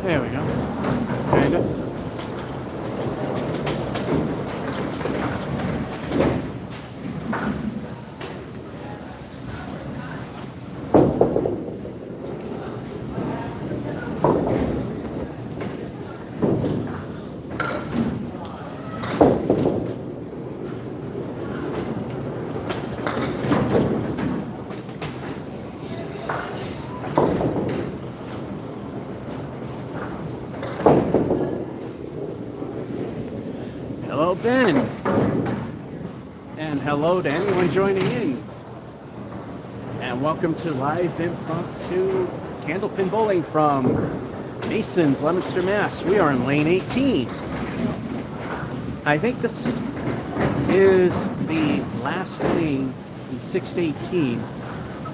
There we go. Kinda. Hello, Ben. And hello to anyone joining in. And welcome to live impromptu candlepin bowling from Mason's, Leominster, Mass. We are in lane 18. I think this is the last lane in 6 to 18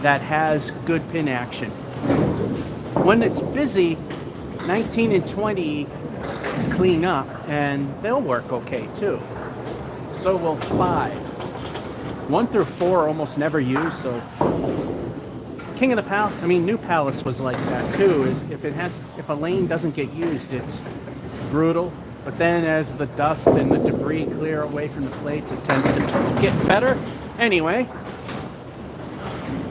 that has good pin action. When it's busy, 19 and 20 clean up and they'll work okay too. So will 5. 1 through 4 almost never used, so King of the Palace, New Palace was like that too. If a lane doesn't get used, it's brutal. But then as the dust and the debris clear away from the plates, it tends to get better. Anyway,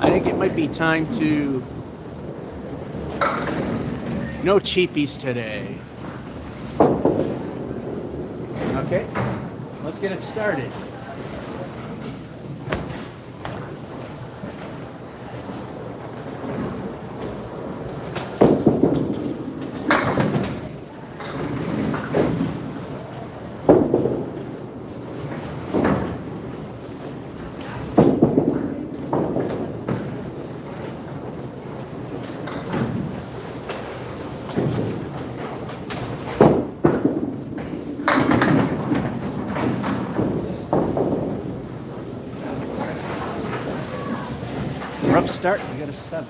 I think it might be time to... No cheapies today. Okay, let's get it started. Rough start, we got a 7.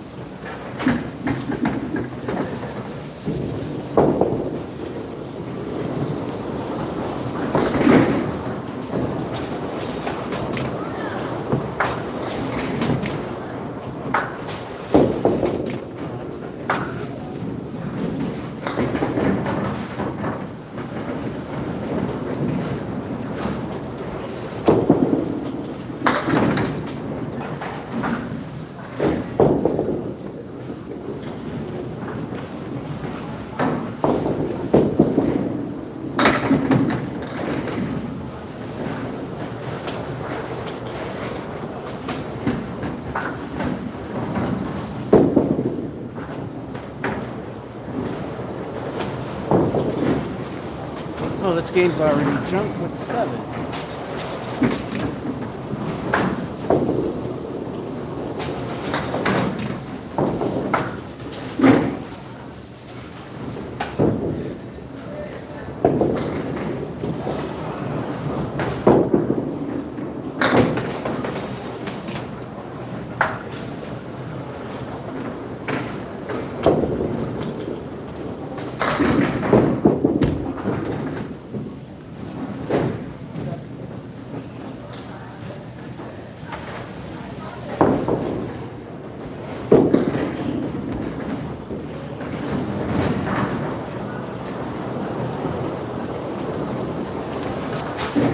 Oh, this game's already jumped with 7.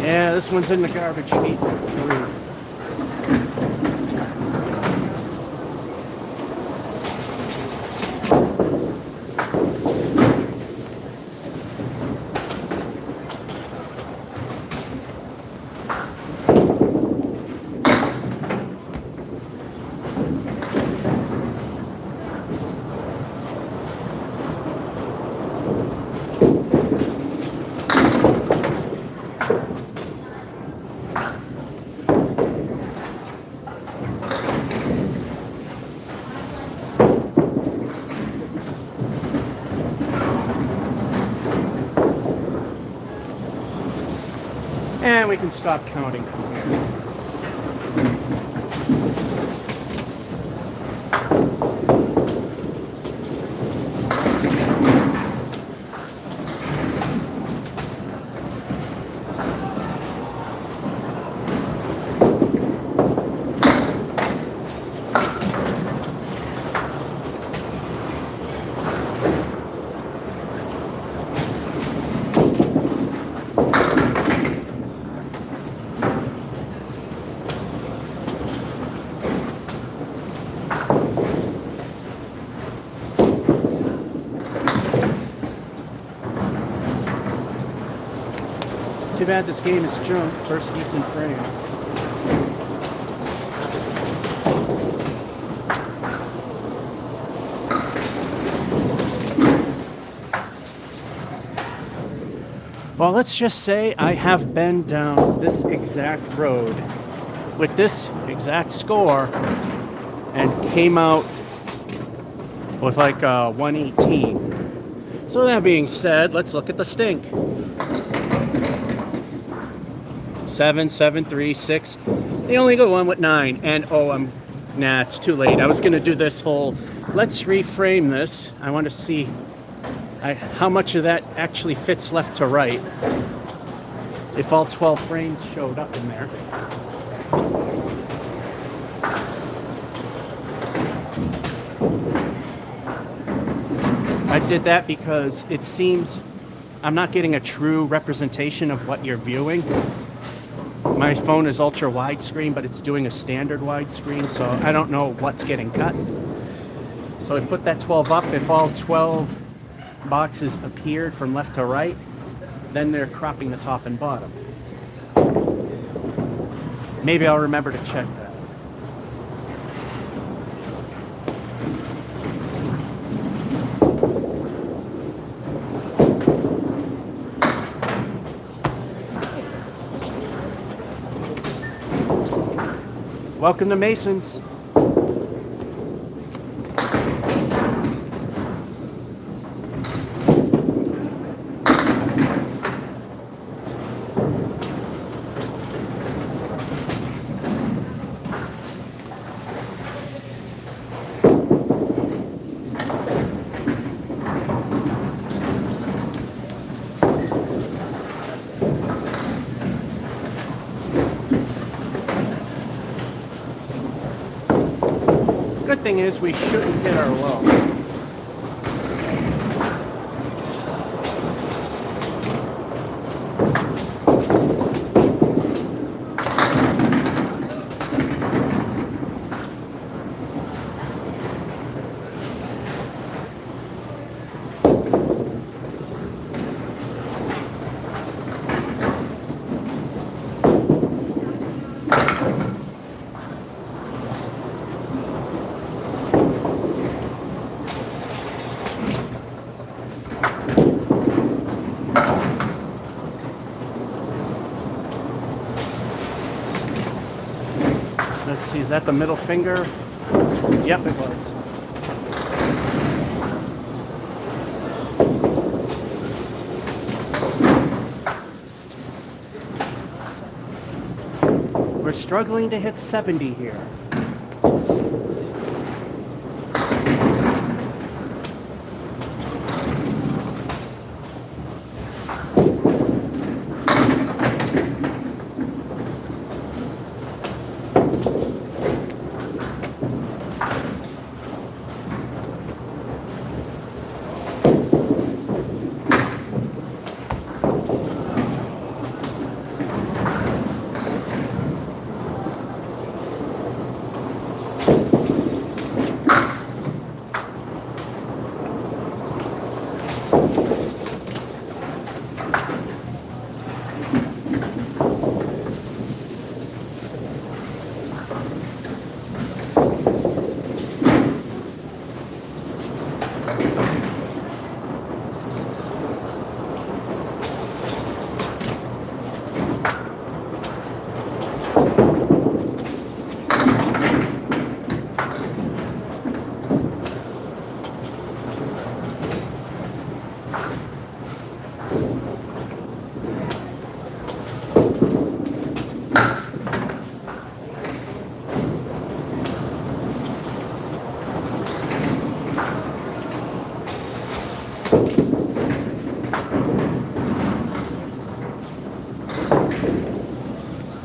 Yeah, this one's in the garbage heap. And we can stop counting from here. too bad this game is junk. First decent frame. Well, let's just say I have been down this exact road with this exact score and came out with like 118. So that being said, let's look at the stink. 7, 7, 3, 6. They only go one with 9. And nah, it's too late. I was gonna do this whole, let's reframe this. I want to see how much of that actually fits left to right. If all 12 frames showed up in there. I did that because it seems I'm not getting a true representation of what you're viewing. My phone is ultra widescreen, but it's doing a standard widescreen, so I don't know what's getting cut. So I put that 12 up. If all 12 boxes appeared from left to right, then they're cropping the top and bottom. Maybe I'll remember to check that. Welcome to Masons. Good thing is we shouldn't hit our low. Let's see, is that the middle finger? Yep, it was. We're struggling to hit 70 here.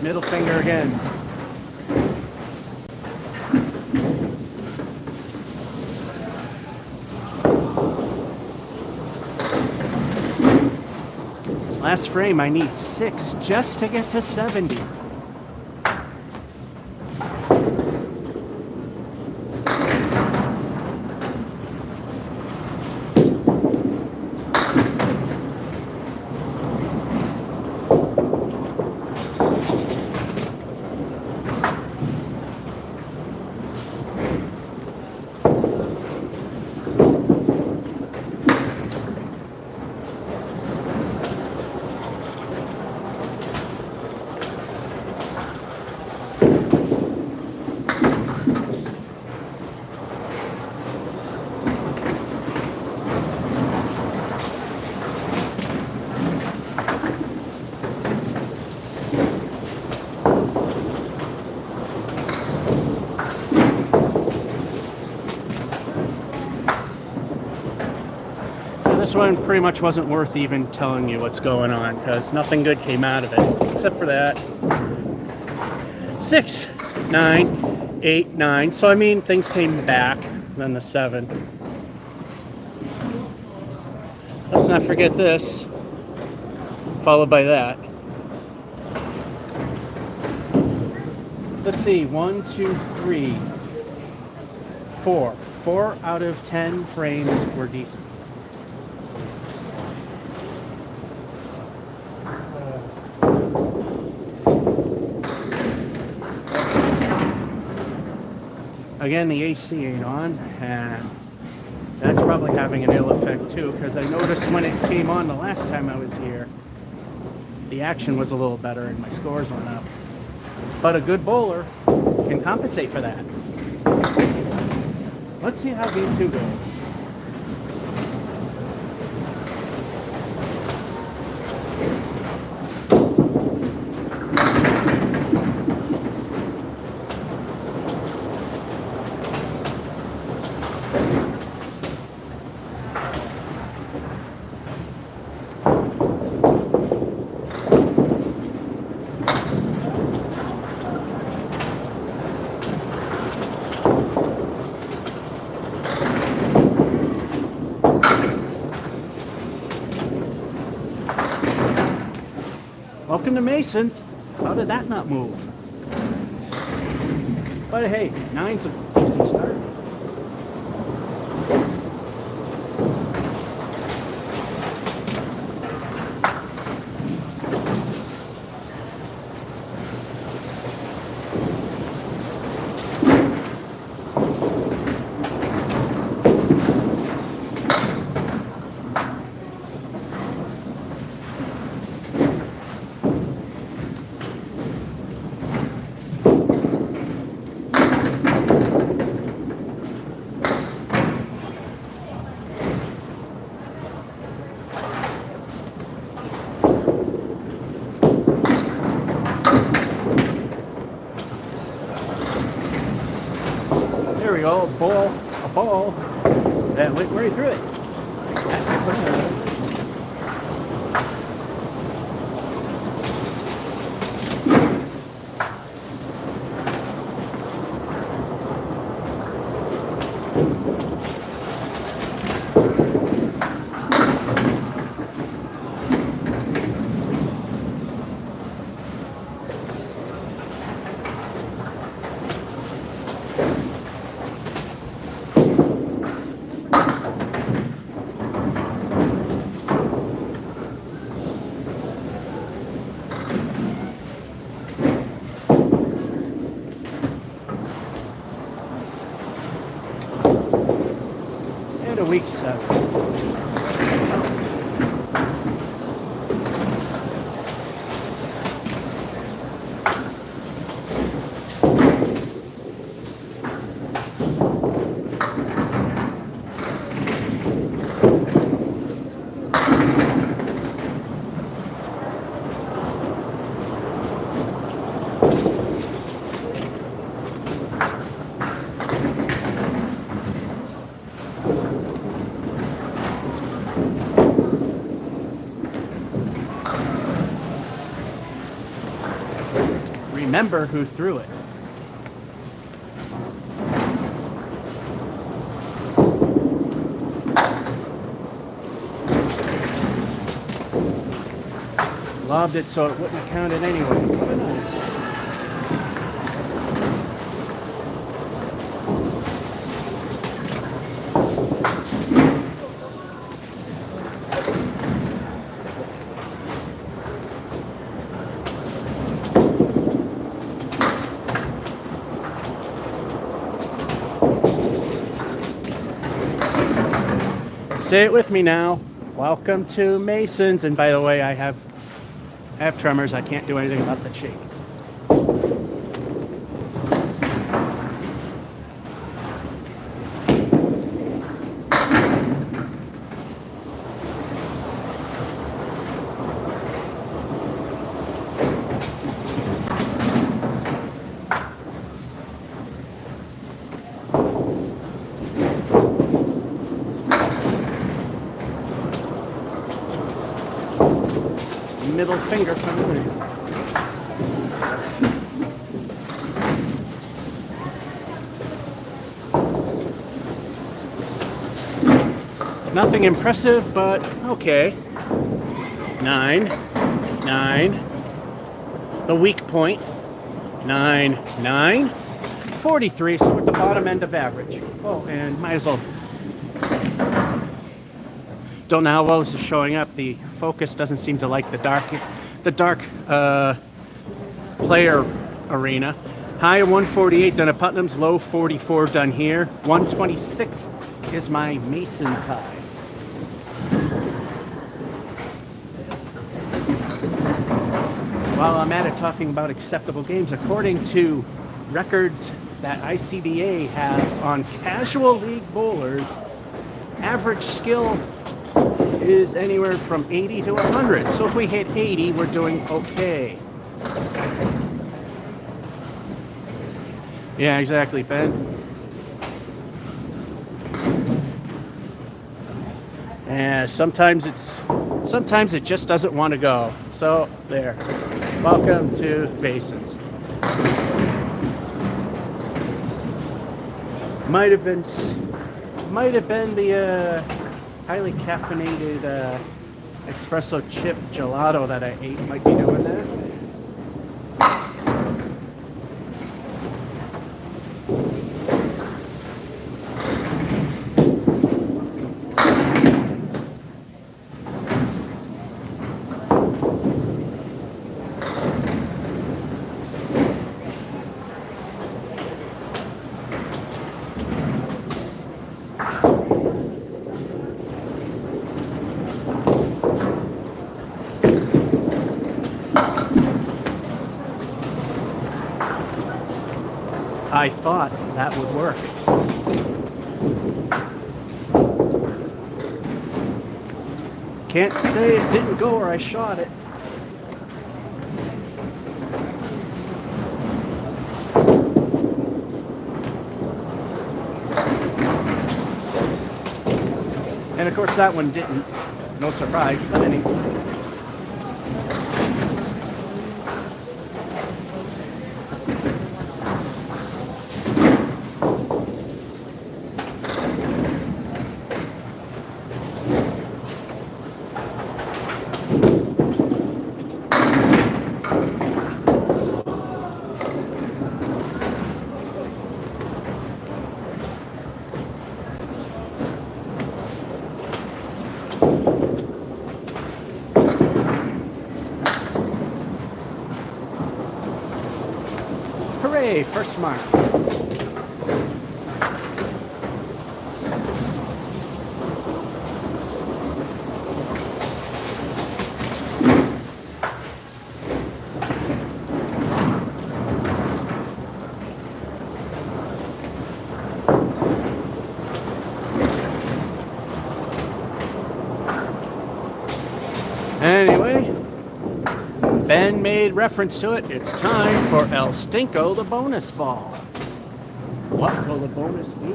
Middle finger again. Last frame, I need 6 just to get to 70. this one pretty much wasn't worth even telling you what's going on because nothing good came out of it except for that. 6, 9, 8, 9. So I mean things came back, then the 7. Let's not forget this, followed by that. Let's see, 1, 2, 3, 4. 4 out of 10 frames were decent. Again, the AC ain't on, and that's probably having an ill effect too, because I noticed when it came on the last time I was here, the action was a little better and my scores went up. But a good bowler can compensate for that. Let's see how game 2 goes. Welcome to Masons. How did that not move? But hey, 9's a decent start. There we go, a ball that went right through it. And a weak 7. Remember who threw it. Lobbed it so it wouldn't count it anyway. Say it with me now. Welcome to Masons. And by the way, I have tremors. I can't do anything about the shake. middle finger coming in. Nothing impressive, but okay. 9, 9. The weak point. 9, 9. 43, so we're at the bottom end of average. Oh, and might as well. Don't know how well this is showing up. The focus doesn't seem to like the dark player arena. High 148 done at Putnam's, low 44 done here. 126 is my Mason's high. While I'm at it talking about acceptable games, according to records that ICDA has on casual league bowlers, average skill is anywhere from 80 to 100. So if we hit 80, we're doing okay. Yeah, exactly, Ben. And sometimes it just doesn't want to go. So there. Welcome to Basins. Might have been the highly caffeinated espresso chip gelato that I ate. Might be doing that. I thought that would work. Can't say it didn't go where I shot it. And of course that one didn't. No surprise, but anyway. Hooray, first mark. Anyway, Ben made reference to it. It's time for El Stinko, the bonus ball. What will the bonus be?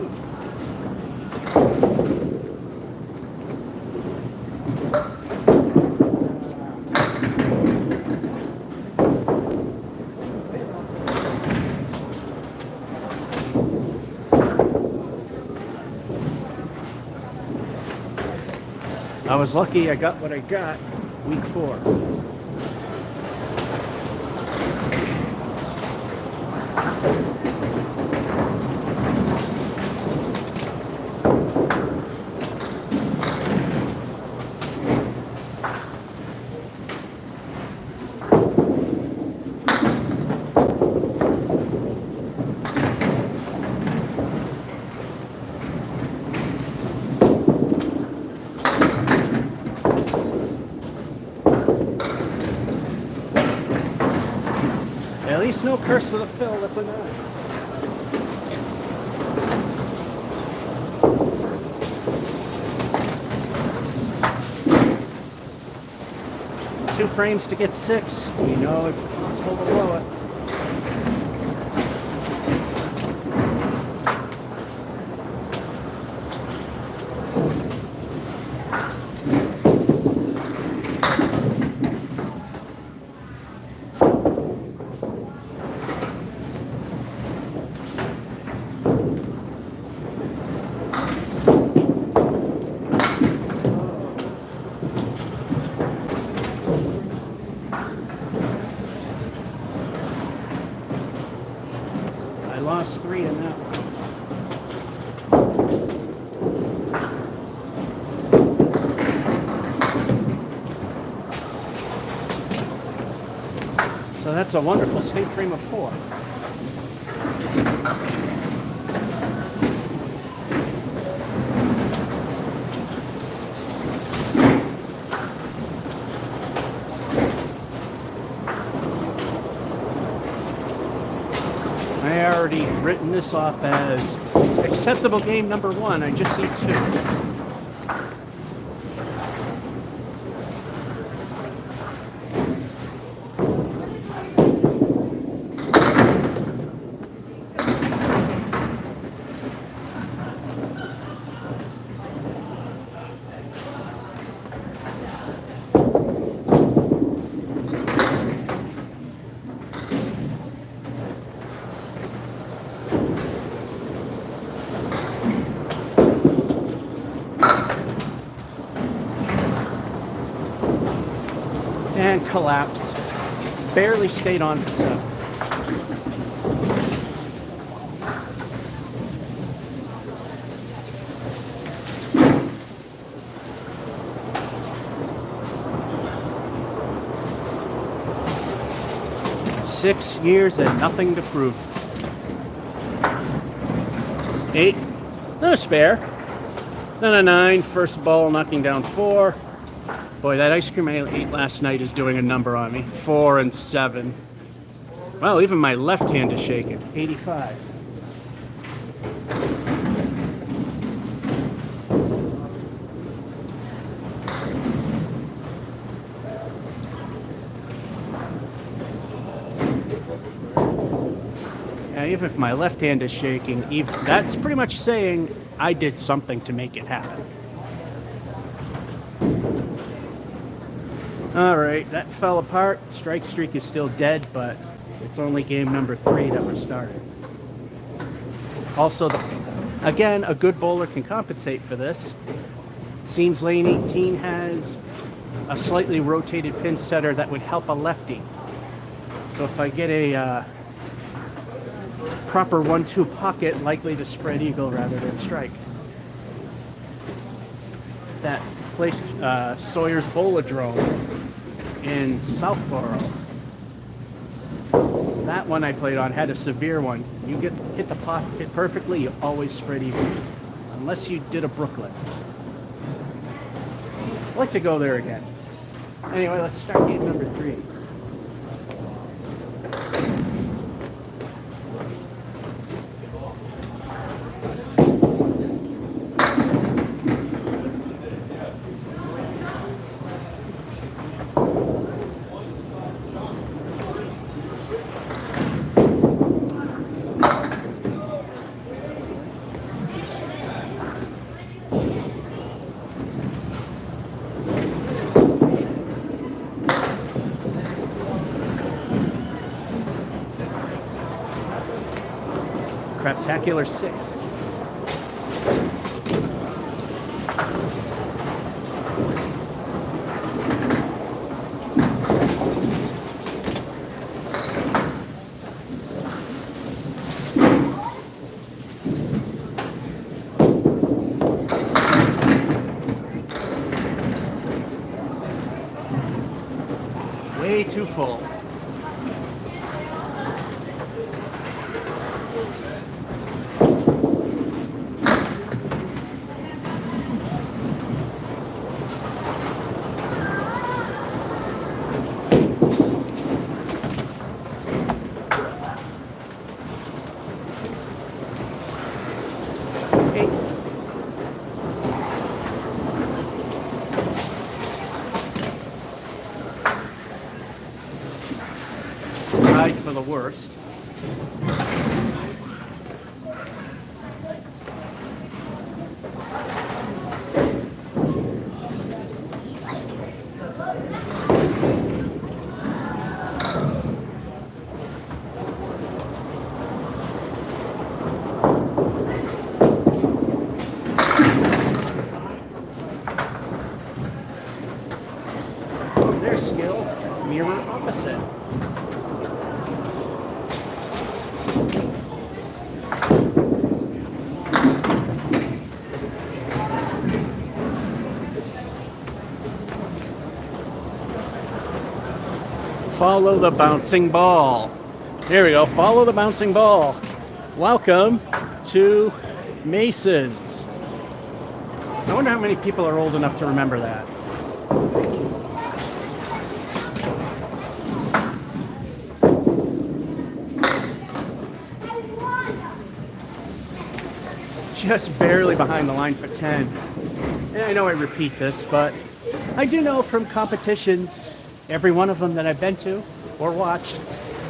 I was lucky I got what I got week 4. At least no curse to the fill, that's a 9. Two frames to get 6. We know it's possible to blow it. that's a wonderful state frame of 4. I already written this off as acceptable game number 1. I just need 2. 10 collapse. Barely stayed on for 7. Six years and nothing to prove. 8. No spare. Then a 9. First ball knocking down 4. Boy, that ice cream I ate last night is doing a number on me. 4 and 7. Well, even my left hand is shaking. 85. Even if my left hand is shaking, that's pretty much saying I did something to make it happen. All right, that fell apart. Strike streak is still dead, but it's only game number 3 that we're starting. Also, again, a good bowler can compensate for this. It seems lane 18 has a slightly rotated pin setter that would help a lefty. So if I get a proper 1-2 pocket, likely to spread eagle rather than strike. That place, Sawyer's Bowladrome in Southborough. That one I played on had a severe one. You hit the pocket perfectly, you always spread eagle, unless you did a Brooklyn. I'd like to go there again. Anyway, let's start game number 3. Craptacular 6. Way too full. For the worst. Their skill, mirror opposite. Follow the bouncing ball. Here we go. Follow the bouncing ball. Welcome to Masons. I wonder how many people are old enough to remember that. Just barely behind the line for 10. And I know I repeat this, but I do know from competitions, every one of them that I've been to or watched,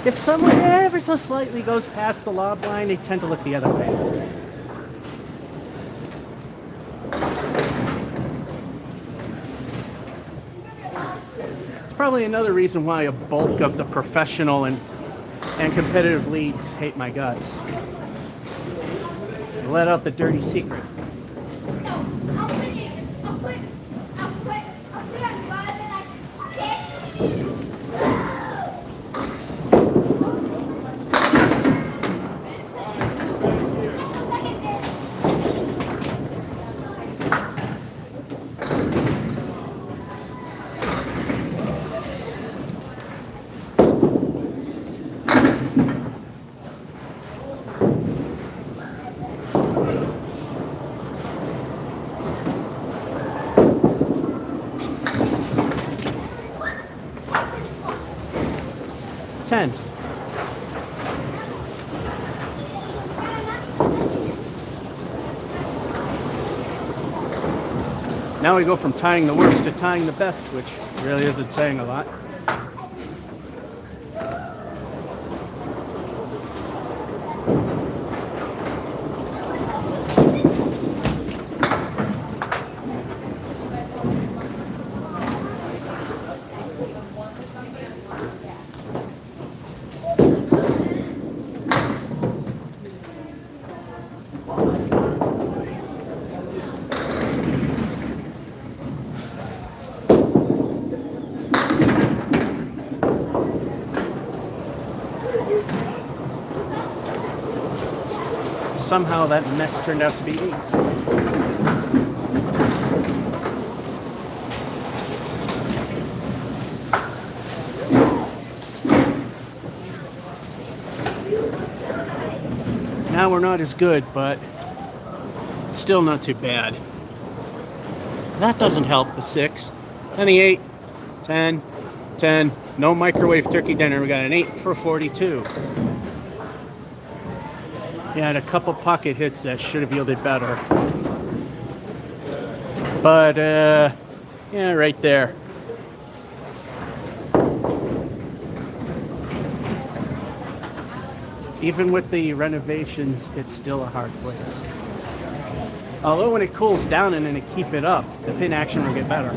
if someone ever so slightly goes past the lob line, they tend to look the other way. It's probably another reason why a bulk of the professional and competitive leagues hate my guts. Let out the dirty secret. Now we go from tying the worst to tying the best, which really isn't saying a lot. Somehow that mess turned out to be 8. Now we're not as good, but it's still not too bad. That doesn't help, the 6. And the 8, 10, 10. No microwave turkey dinner. We got an 8 for 42. Yeah, had a couple pocket hits that should have yielded better. But, yeah, right there. Even with the renovations, it's still a hard place. Although when it cools down and then it keep it up, the pin action will get better.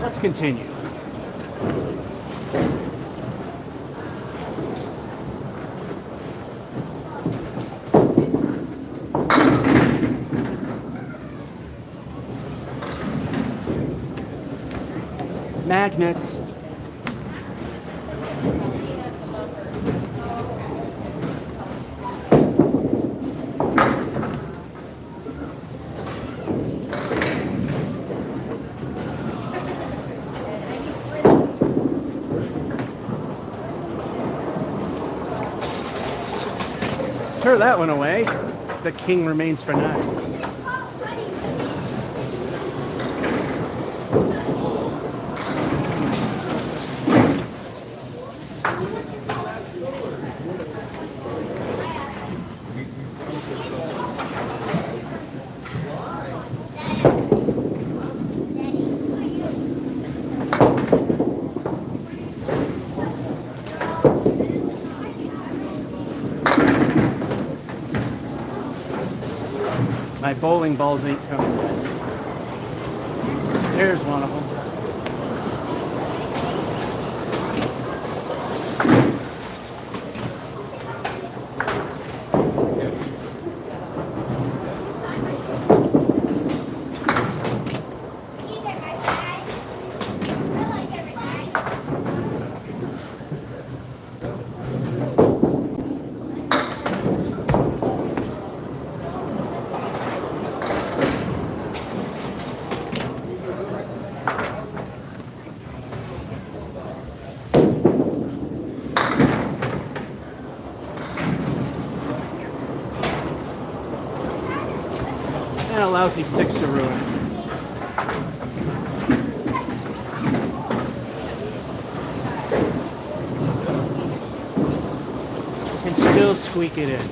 Let's continue. Magnets. Throw that one away. The king remains for 9. My bowling balls ain't coming yet. There's one of them. lousy 6 to ruin. And still squeak it in.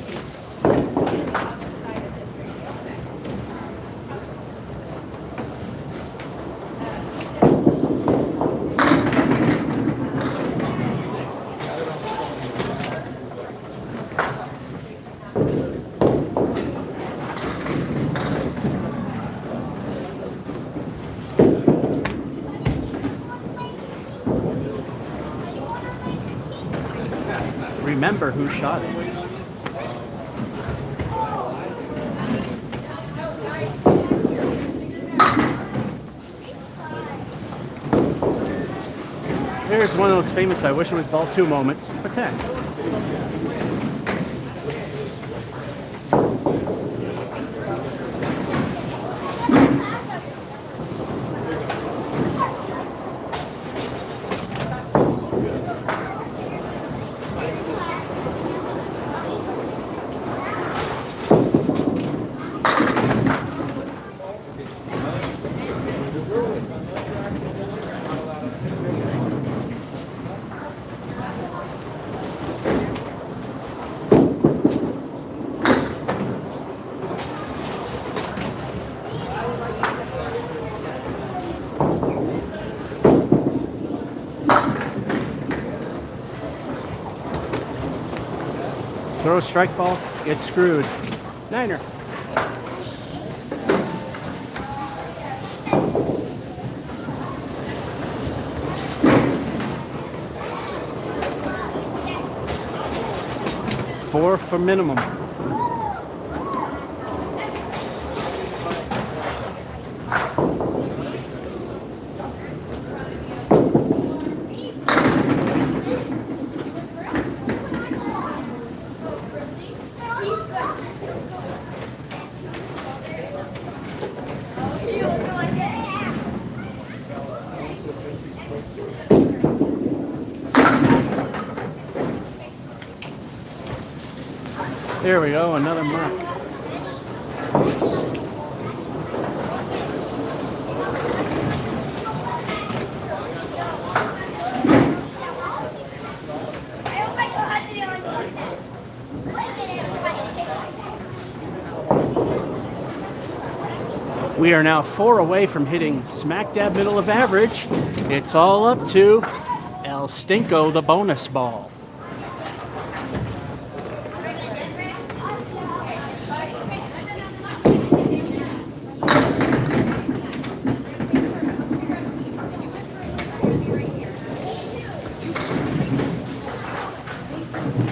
Remember who shot it. Here's one of those famous I wish it was ball 2 moments for 10. Throw a strike ball, get screwed. Niner. Four for minimum. There we go, another mark. We are now 4 away from hitting smack dab middle of average. It's all up to El Stinko, the bonus ball.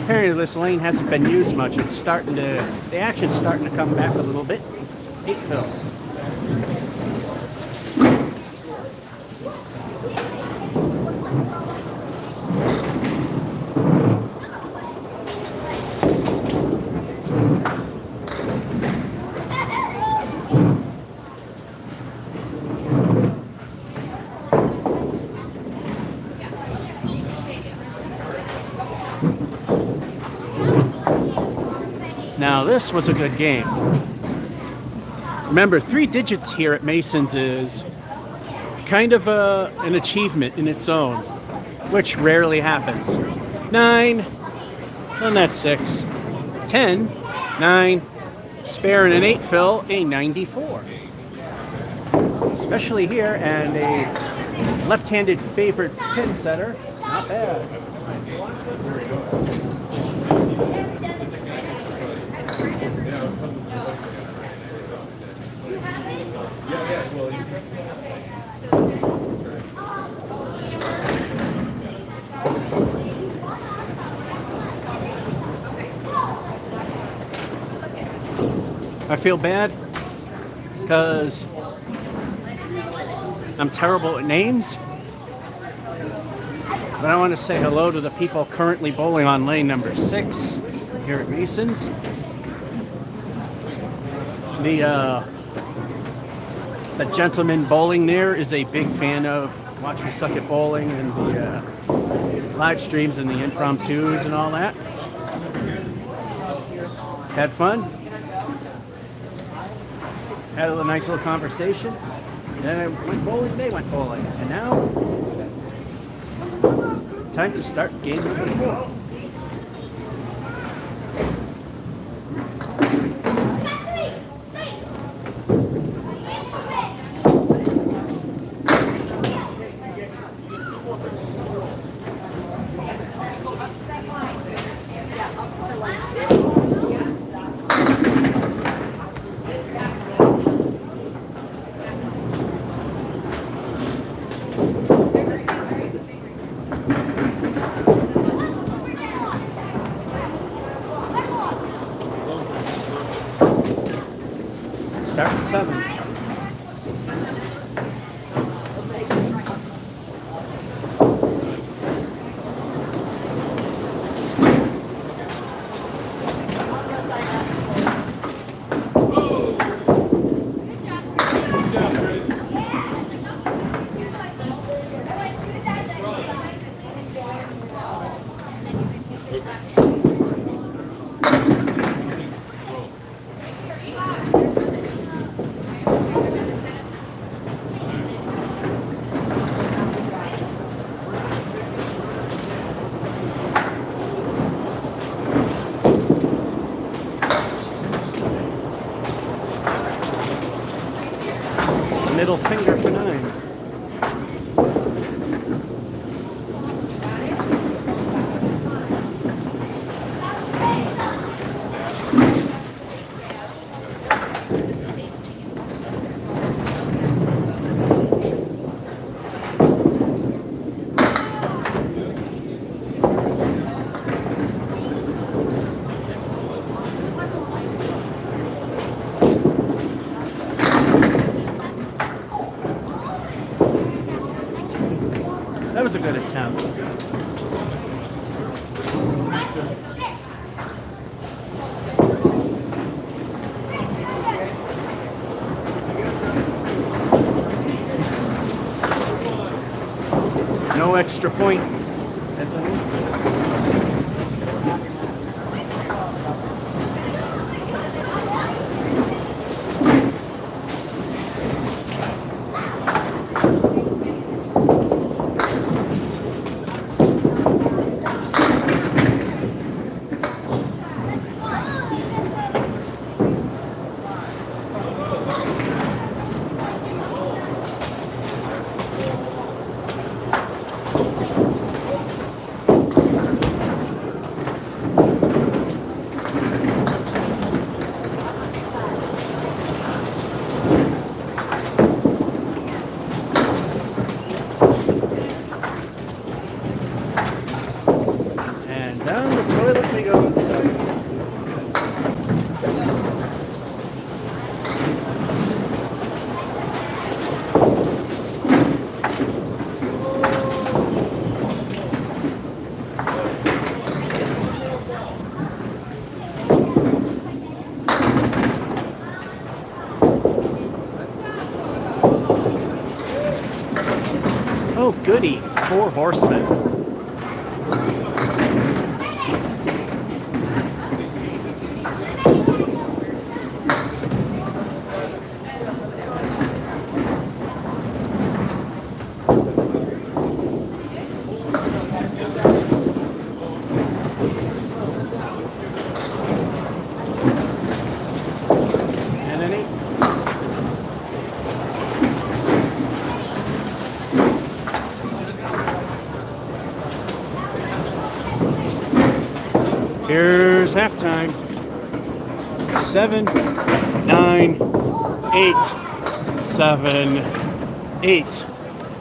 Apparently this lane hasn't been used much. It's starting to, the action's starting to come back a little bit. 8 fill. Now this was a good game. Remember, 3 digits here at Mason's is kind of an achievement in its own, which rarely happens. 9, and that's 6. 10, 9, spare and an 8 fill, a 94. Especially here, and a left-handed favorite pin setter, not bad. I feel bad because I'm terrible at names, but I want to say hello to the people currently bowling on lane number 6 here at Mason's. The gentleman bowling there is a big fan of Watch Me Suck at Bowling and the live streams and the impromptus and all that. Had fun. had a nice little conversation. Then I went bowling, they went bowling. And now, time to start game number 4. Start at 7. Middle finger for 9. That was a good attempt. No extra point. That's down the toilet we go inside. Oh goody, 4 horsemen. Here's halftime. 7, 9, 8, 7, 8.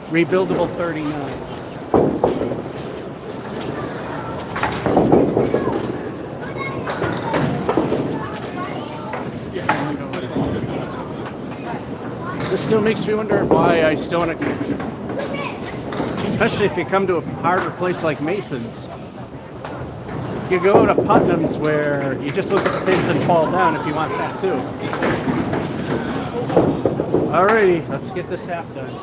Rebuildable 39. This still makes me wonder why I still want to, especially if you come to a harder place like Mason's. You go to Putnam's where you just look at the pins and fall down if you want that too. Alrighty, let's get this half done.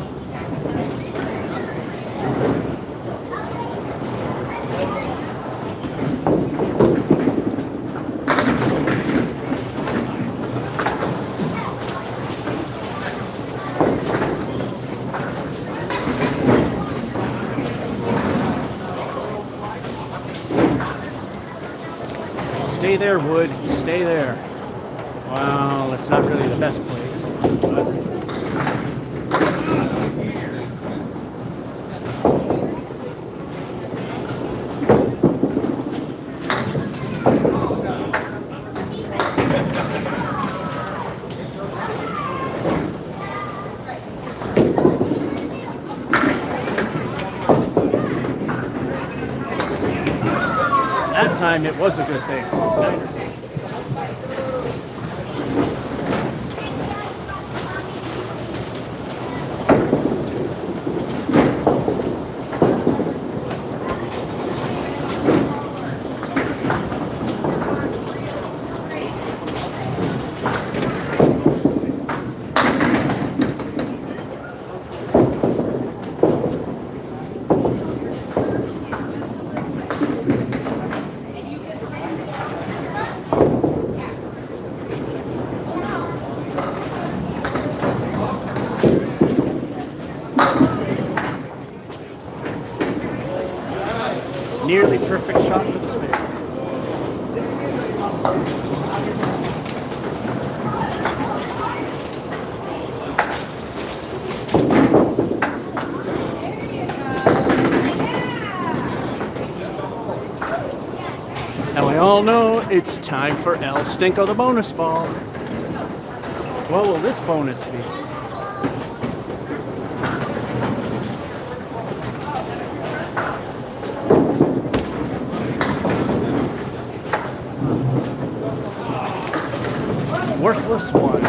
Stay there, Wood. Stay there. Well, it's not really the best place. But that time it was a good thing. Nearly perfect shot for the spare. And we all know it's time for El Stinko, the bonus ball. What will this bonus be? Worthless one.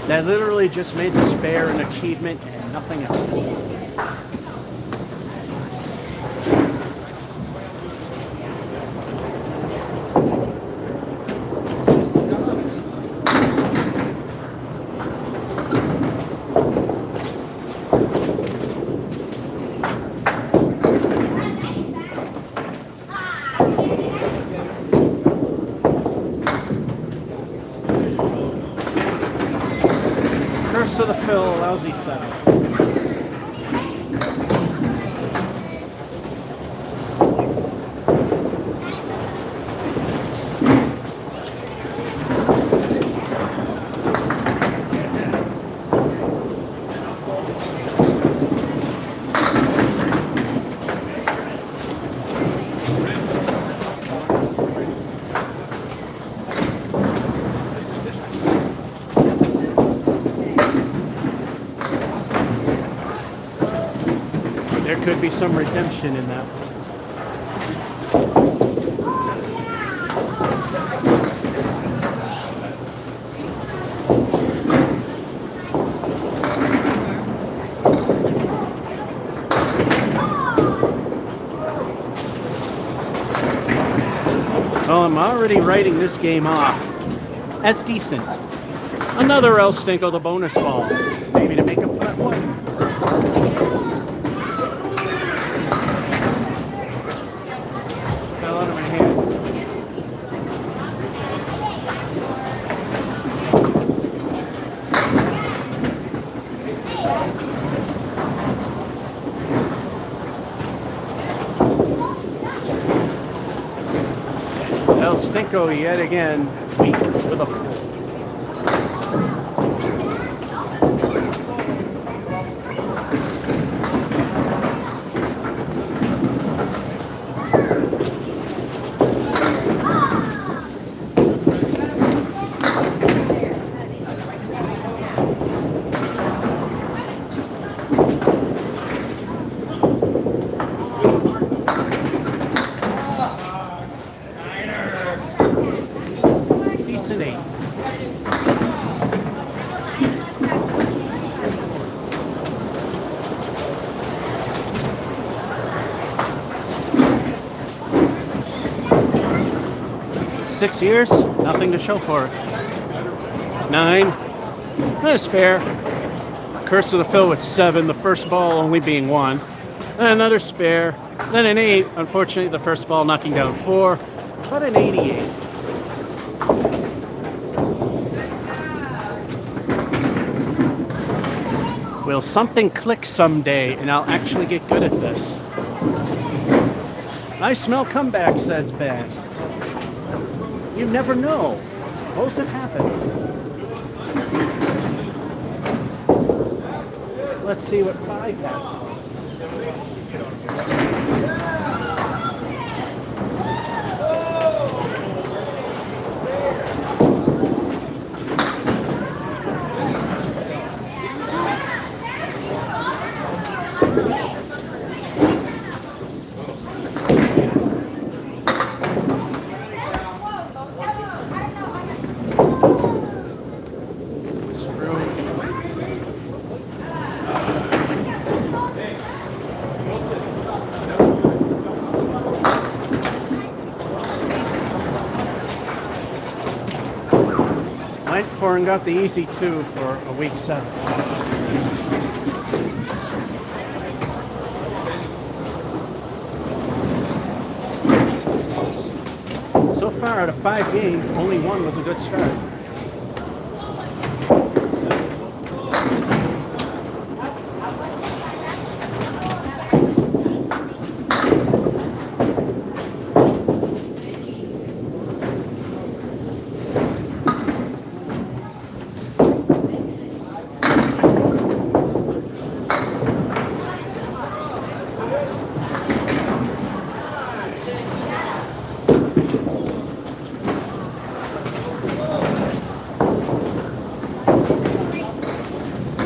That literally just made the spare an achievement and nothing else. Curse of the Fill, lousy setup. There could be some redemption in that one. Well, I'm already writing this game off as decent. Another El Stinko, the bonus ball. Maybe to make up for that one. Fell out of my hand. El Stinko yet again, weak with a full. Decent 8. Six years, nothing to show for it. 9, and a spare. Curse of the Fill with 7, the first ball only being 1. Then another spare, then an 8. Unfortunately, the first ball knocking down 4, but an 88. Will something click someday and I'll actually get good at this? I smell comeback, says Ben. You never know. Those have happened. Let's see what 5 has. And got the easy 2 for a week 7. So far, out of 5 games, only 1 was a good start.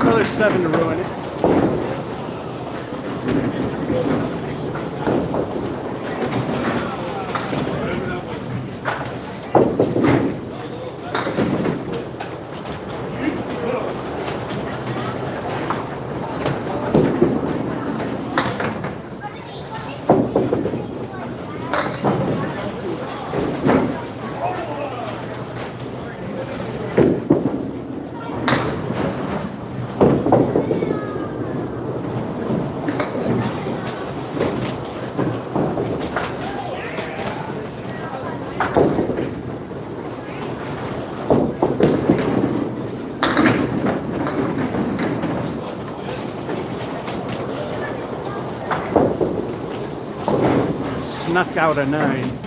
Another 7 to ruin it. Snuck out a 9.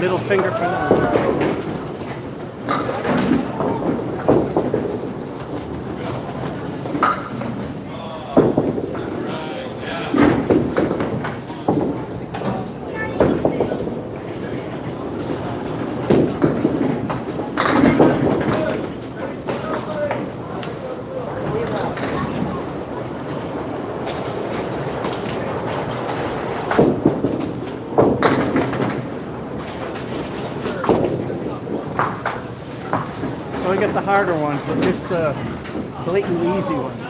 Middle finger for now. So we get the harder ones, but just the blatantly easy ones.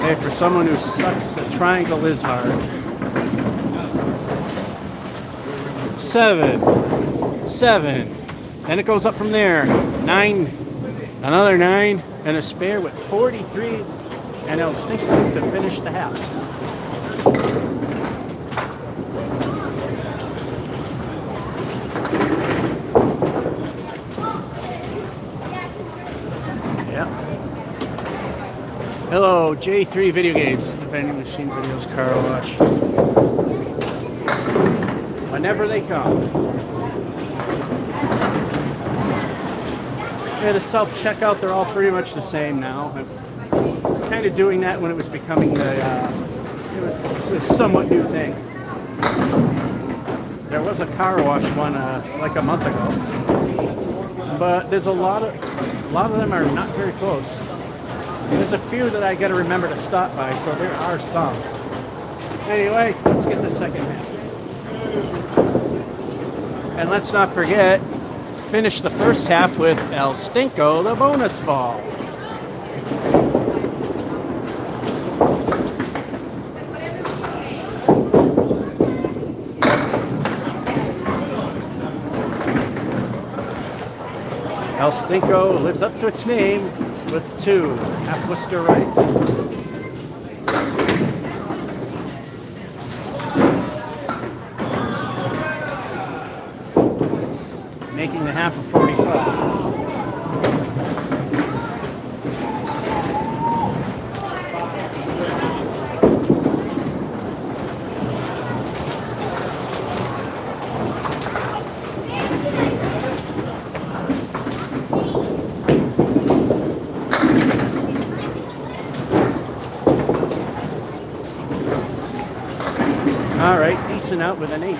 Hey, for someone who sucks, a triangle is hard. 7, 7, and it goes up from there. 9, another 9, and a spare with 43. And it'll sneak through to finish the half. Yeah. Hello, J3 Video Games. Vending machine videos, car wash. Whenever they come. Yeah, the self-checkout, they're all pretty much the same now. It's kind of doing that when it was becoming it was a somewhat new thing. There was a car wash one like a month ago, but there's a lot of them are not very close. There's a few that I got to remember to stop by, so there are some. Anyway, let's get the second half. And let's not forget, finish the first half with El Stinko, the bonus ball. El Stinko lives up to its name with 2, half Worcester right. Making the half of 45. All right, decent out with an 8.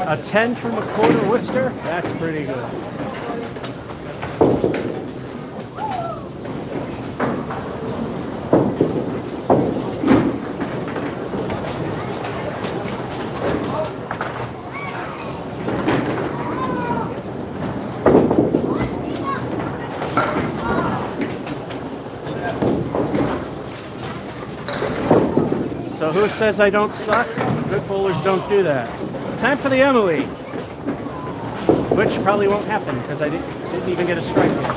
A 10 from a quarter Worcester, that's pretty good. So who says I don't suck? Good bowlers don't do that. Time for the Emily, which probably won't happen because I didn't even get a strike yet.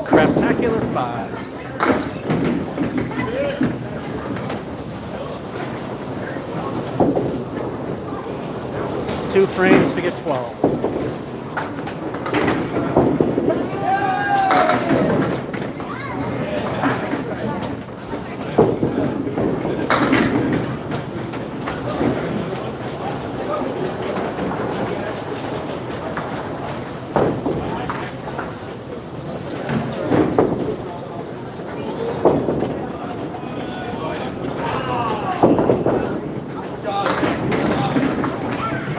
Craptacular 5. 2 frames to get 12.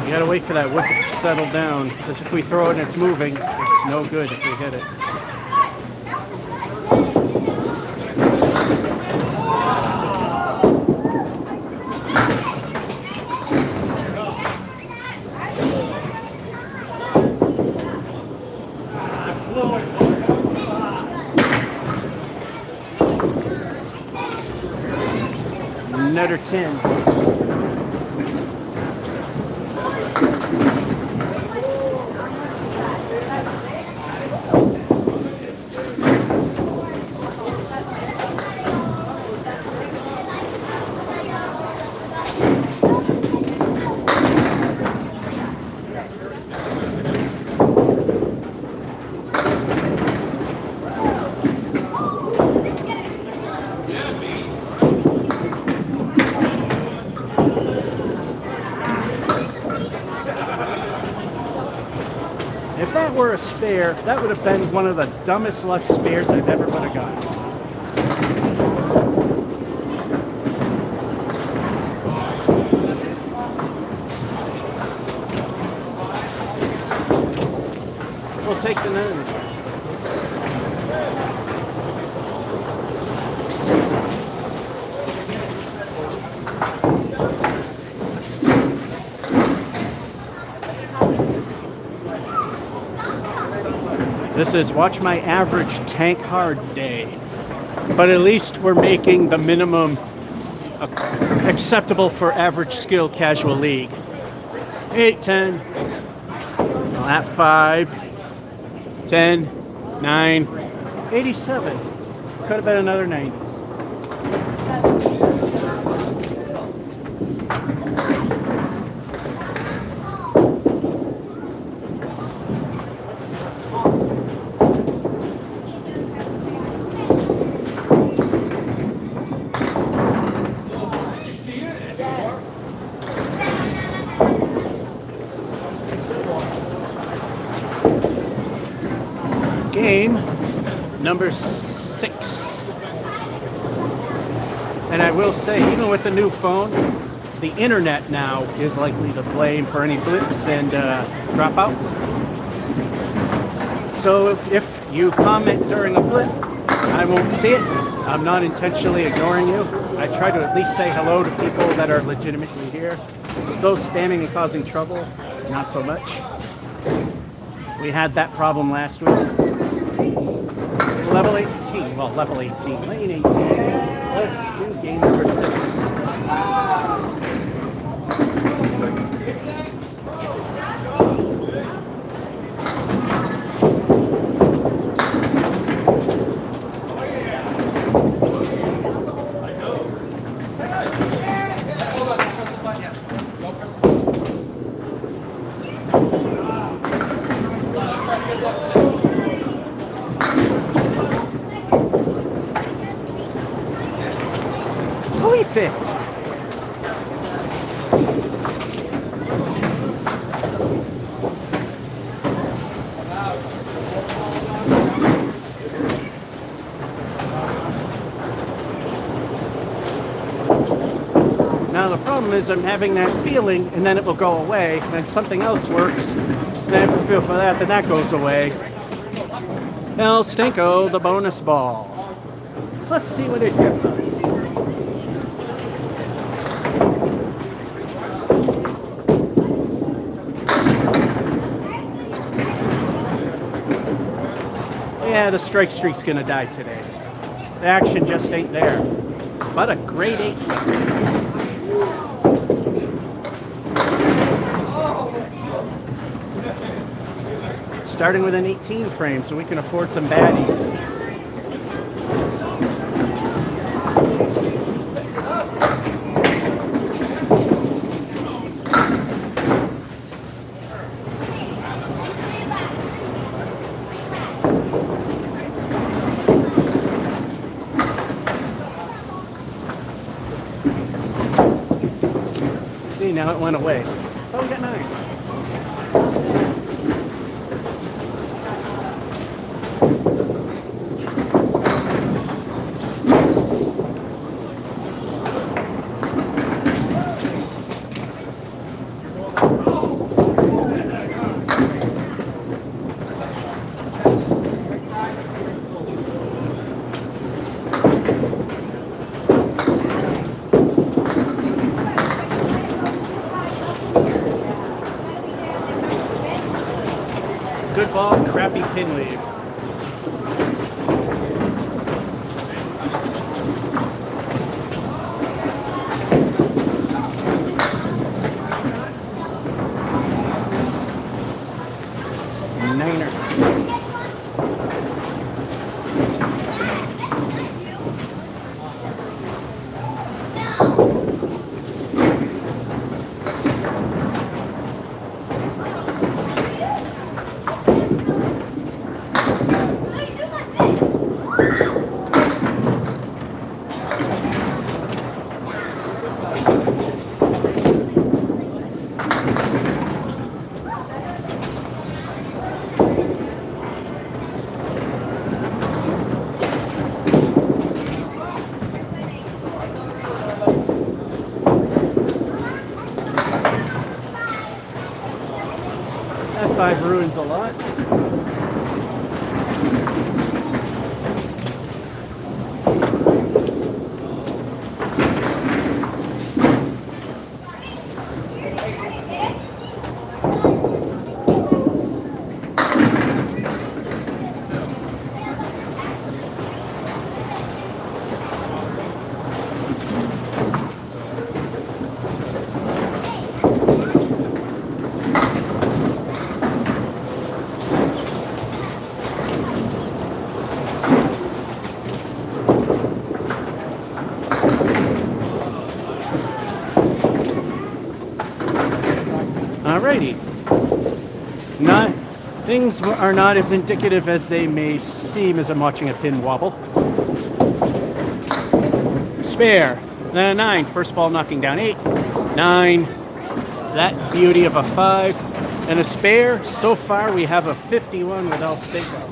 You gotta wait for that wicket to settle down, because if we throw it and it's moving, it's no good if we hit it. Another 10. for a spare, that would have been one of the dumbest luck spares I've ever would have gotten. We'll take the 9. This is watch my average tank hard day. But at least we're making the minimum acceptable for average skill casual league. 8, 10. Well, at 5. 10. 9. 87. Could have been another 90s. Game number 6. And I will say, even with the new phone, the internet now is likely to blame for any blips and dropouts. So if you comment during a blip, I won't see it. I'm not intentionally ignoring you. I try to at least say hello to people that are legitimately here. Those spamming and causing trouble, not so much. We had that problem last week. Level 18, well, level 18, lane 18. Let's do game number 6. Fit. Now the problem is I'm having that feeling and then it will go away, and then something else works, and I have to feel for that, then that goes away. El Stinko, the bonus ball. Let's see what it gives us. Yeah, the strike streak's gonna die today. The action just ain't there. But a great 8. Starting with an 18 frame so we can afford some baddies. Now it went away. Oh, we got 9. Good ball, crappy pin lead. Niner. 25 ruins a lot. Alrighty. Things are not as indicative as they may seem as I'm watching a pin wobble. Spare. 9. First ball knocking down 8. 9. That beauty of a 5. And a spare. So far we have a 51 with El Stego.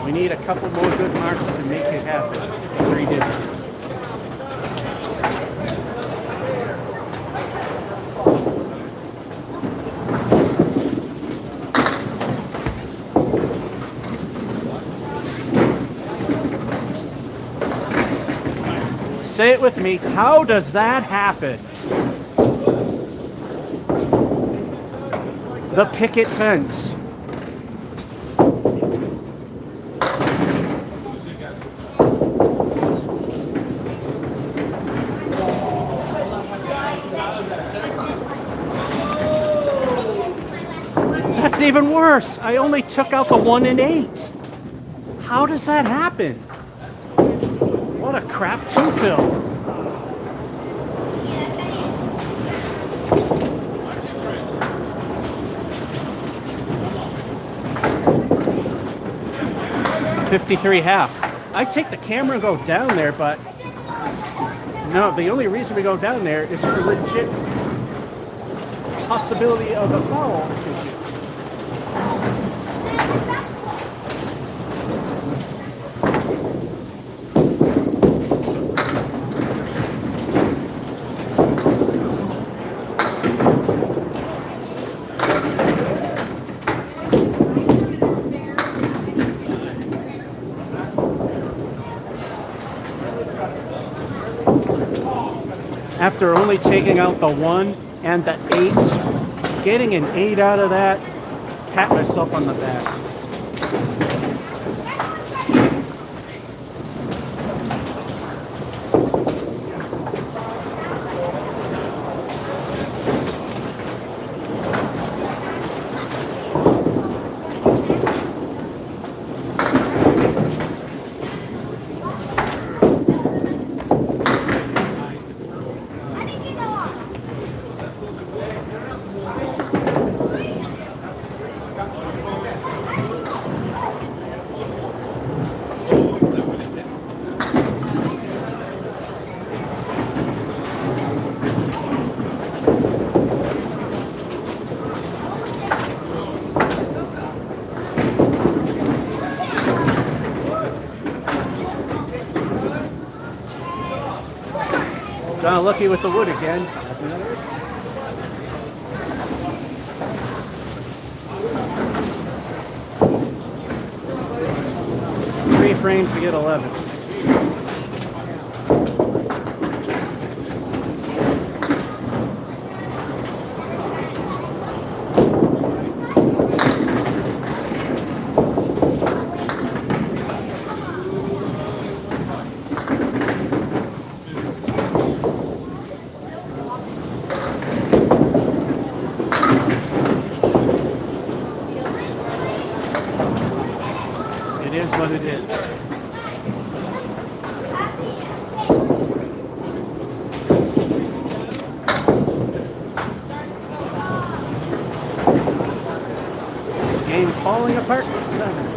We need a couple more good marks to make it happen. 3 digits. Say it with me. How does that happen? The picket fence. That's even worse. I only took out the 1 and 8. How does that happen? What a crap two-fill. .53.5. I take the camera and go down there, but no, the only reason we go down there is for legit possibility of a foul. After only taking out the 1 and the 8, getting an 8 out of that, pat myself on the back. Got lucky with the wood again. That's another. 3 frames to get 11. It is what it is. Game falling apart with 7.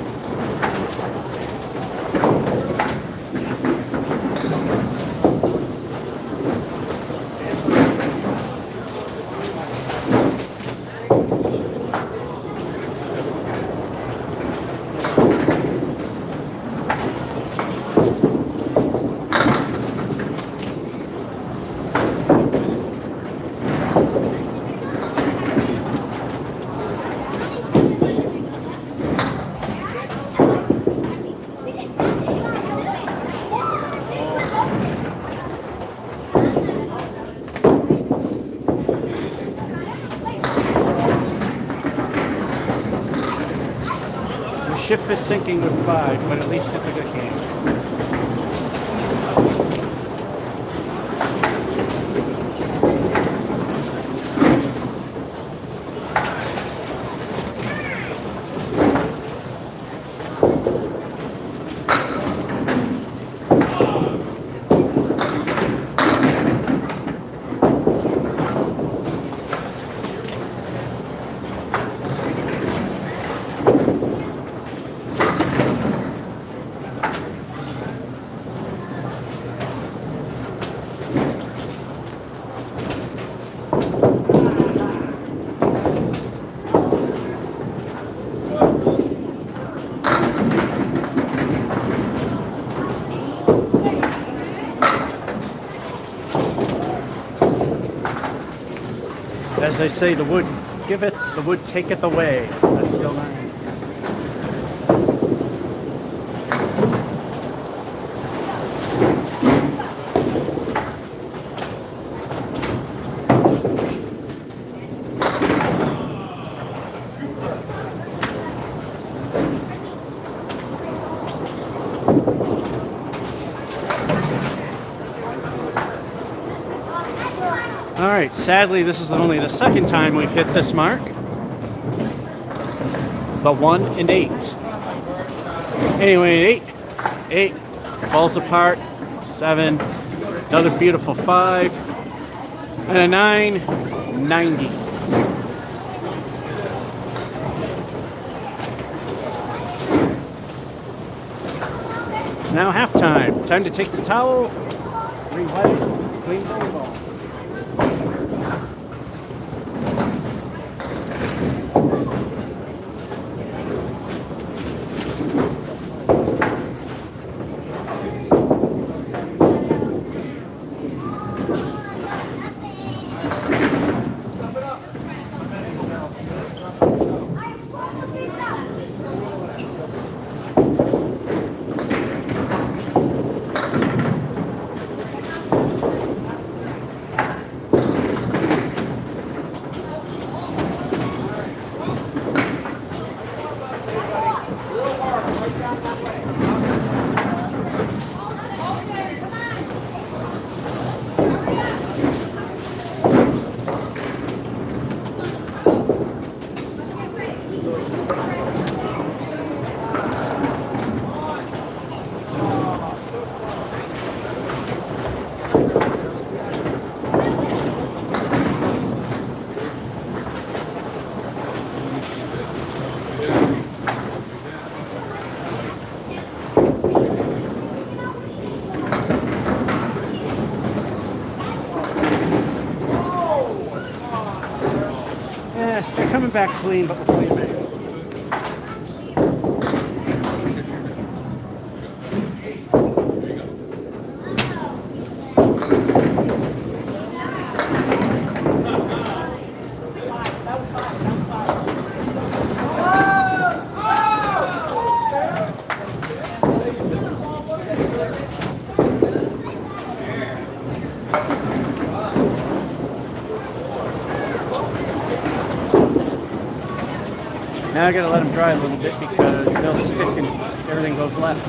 ship is sinking with 5, but at least it's a good game. As they say, the wood giveth, the wood taketh away. That's still mine. All right, sadly, this is only the second time we've hit this mark. The 1 and 8. Anyway, 8 falls apart. 7, another beautiful 5, and a 9, 90. It's now halftime. Time to take the towel, re-wet it, clean the ball. They're coming back clean, but we're playing back. Now I gotta let them dry a little bit because they'll stick and everything goes left.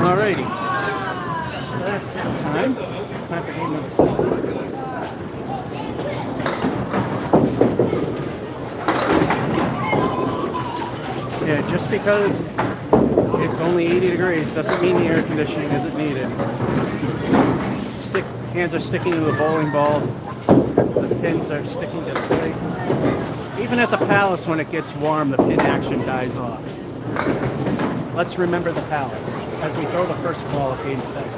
Alrighty. So that's time. It's time for game number 7. Yeah, just because it's only 80 degrees doesn't mean the air conditioning isn't needed. Hands are sticking to the bowling balls. The pins are sticking to the plate. Even at the Palace, when it gets warm, the pin action dies off. Let's remember the Palace as we throw the first ball of game 7.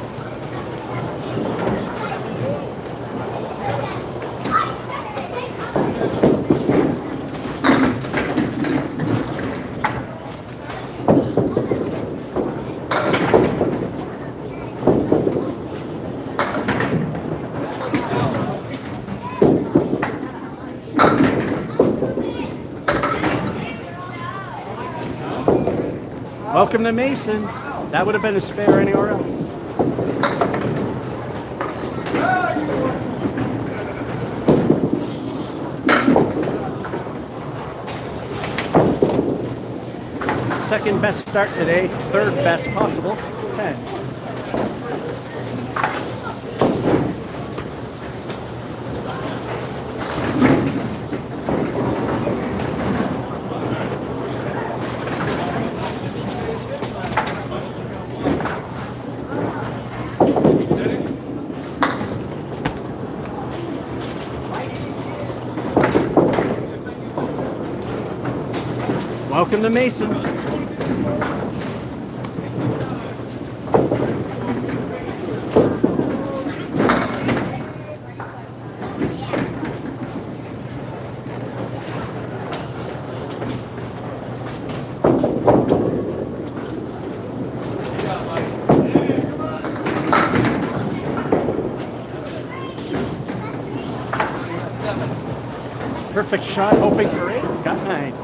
Welcome to Masons. That would have been a spare anywhere else. Second best start today, third best possible, 10. Welcome to Masons. Perfect shot, hoping for 8, got 9.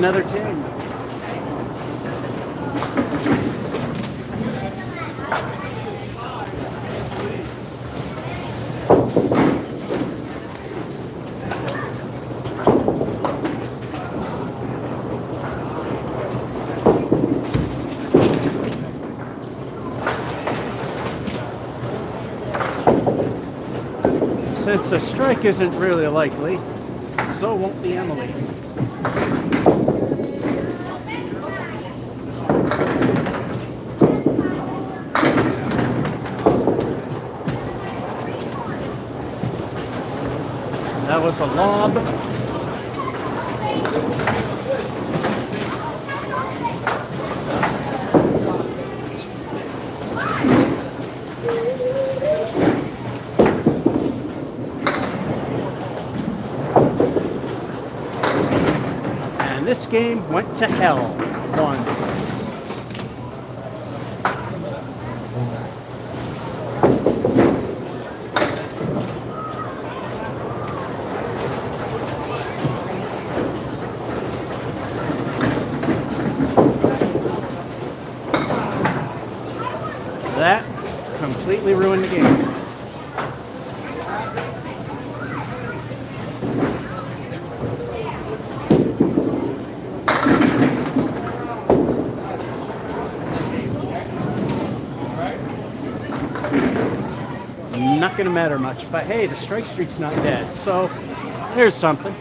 Another 10. Since a strike isn't really likely, so won't be Emily. That was a lob. And this game went to hell. 1. That completely ruined the game. Not going to matter much, but hey, the strike streak's not dead, so there's something.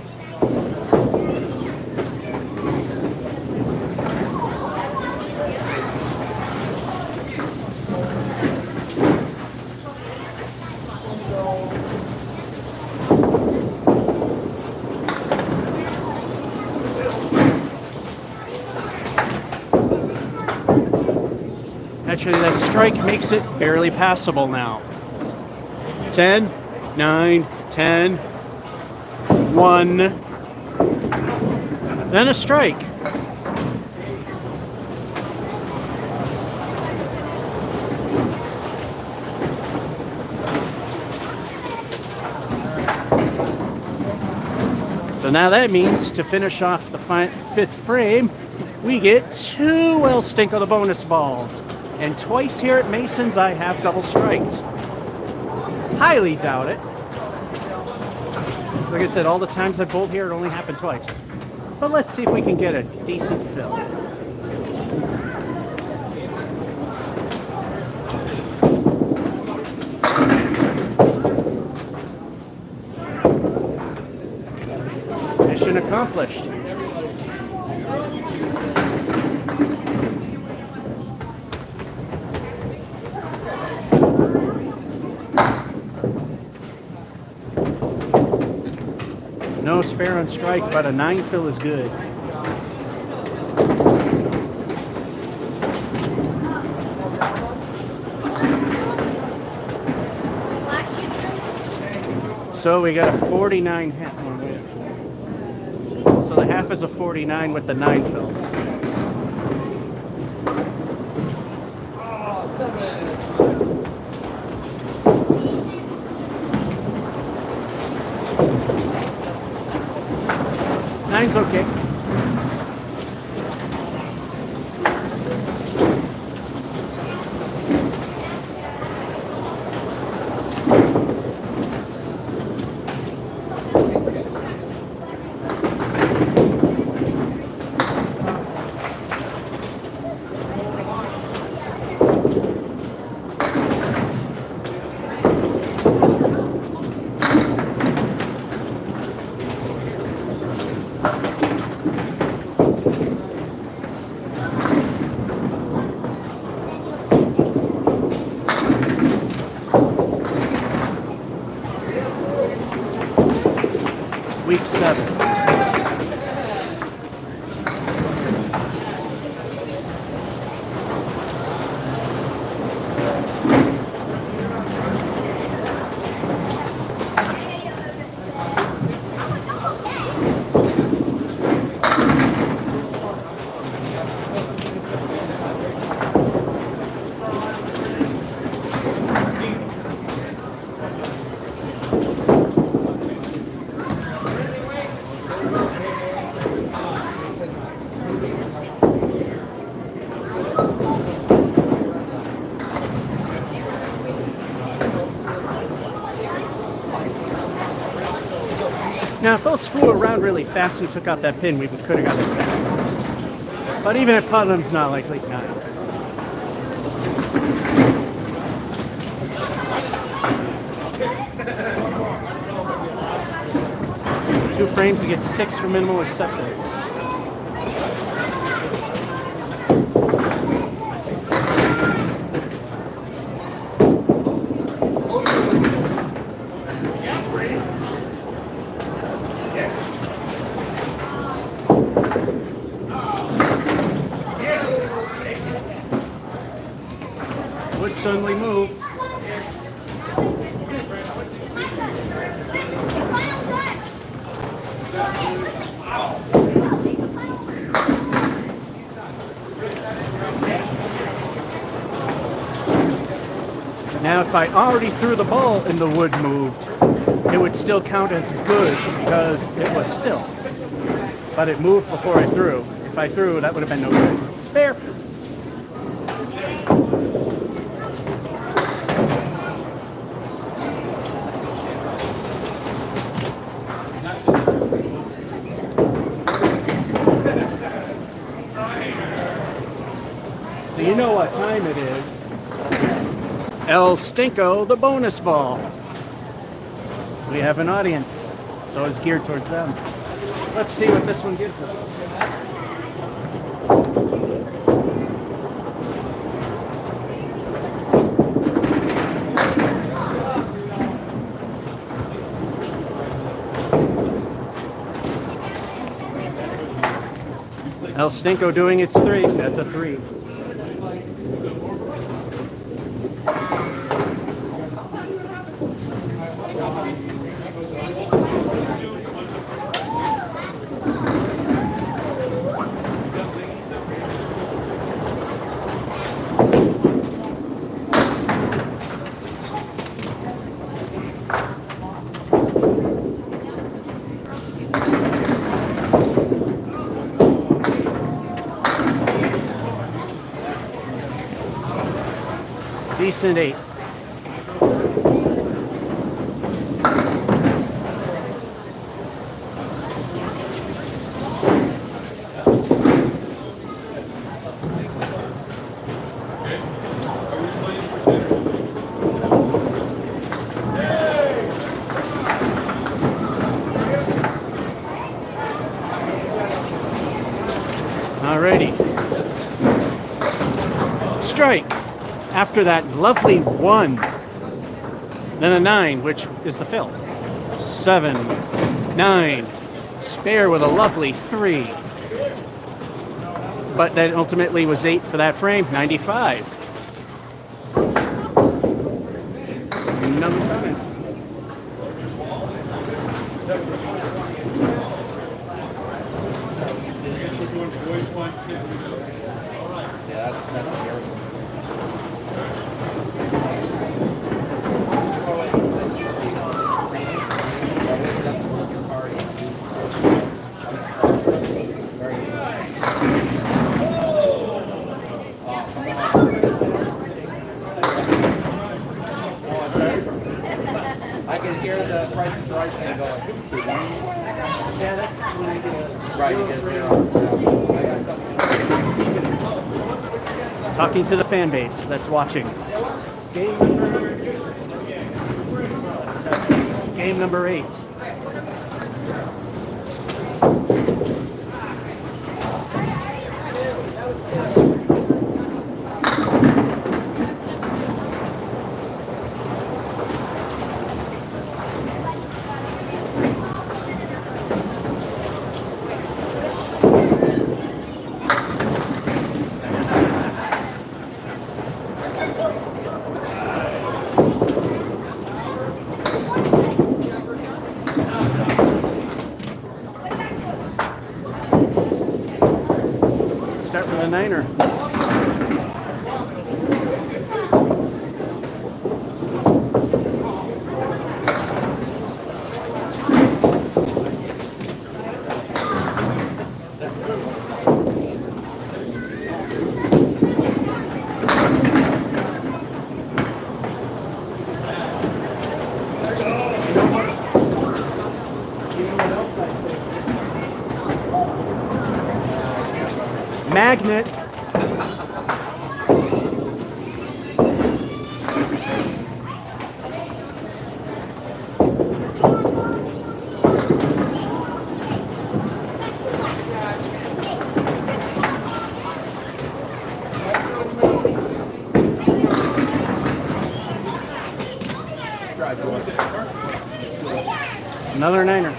Actually, that strike makes it barely passable now. 10, 9, 10, 1, then a strike. So now that means to finish off the 5th frame, we get 2 El Stinko the bonus balls. And twice here at Mason's, I have double striked. Highly doubt it. Like I said, all the times I've bowled here, it only happened twice. But let's see if we can get a decent fill. Mission accomplished. no spare on strike, but a 9 fill is good. So we got a 49 half. So the half is a 49 with the 9 fill. Nine's okay. Week 7. Now, if those flew around really fast and took out that pin, we could have got it back. But even at Putnam's, not likely. Not. Two frames to get 6 for minimal acceptance. Wood suddenly moved. Now, if I already threw the ball and the wood moved, it would still count as good because it was still. But it moved before I threw. If I threw, that would have been no good. Spare. So you know what time it is. El Stinko, the bonus ball. We have an audience, so it's geared towards them. Let's see what this one gives us. El Stinko doing its 3. That's a 3. Decent 8. Alrighty. Strike. After that lovely 1, then a 9, which is the fill. 7, 9, Spare with a lovely 3. But that ultimately was 8 for that frame, 95. Number 7. Yeah, that's a miracle. I can hear the Price is Right thing going. Yeah, that's when I get a Right, you get 0. Talking to the fan base that's watching. Game number 8. Start with a 9er. Magnet. Another 9er.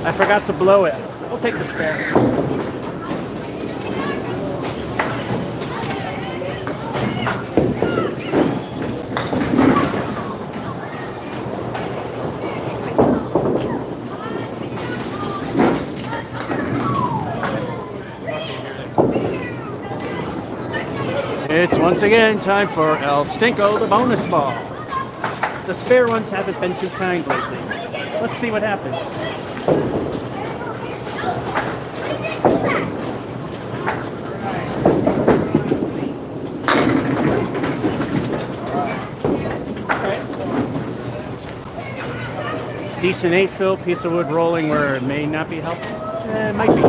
I forgot to blow it. We'll take the spare. It's once again time for El Stinko, the bonus ball. The spare ones haven't been too kind lately. Let's see what happens. Decent 8 fill, piece of wood rolling where it may not be helpful. It might be.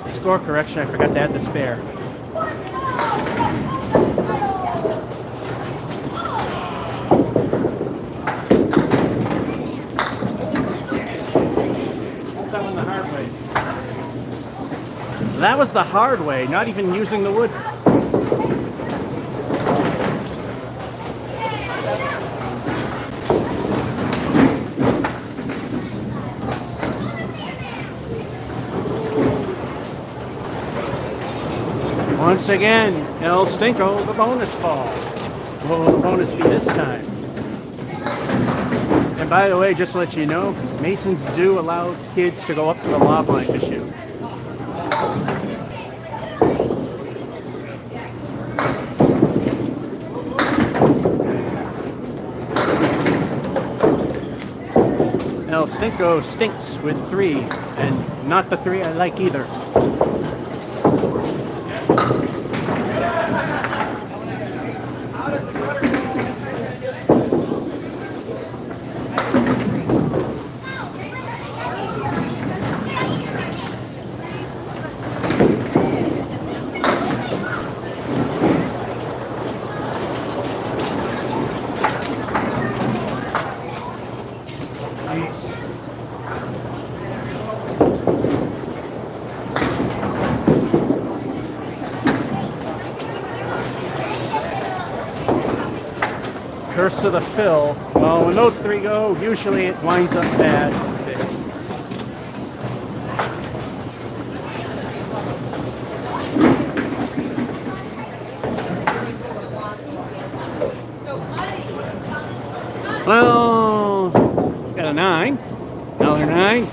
Score correction, I forgot to add the spare. That one the hard way. That was the hard way, not even using the wood. Once again, El Stinko, the bonus ball. What will the bonus be this time? And by the way, just to let you know, Masons do allow kids to go up to the lob line to shoot. El Stinko stinks with 3, and not the 3 I like either. Curse of the fill. Well, when those 3 go, usually it winds up bad. 6. Well, got a 9. Another 9.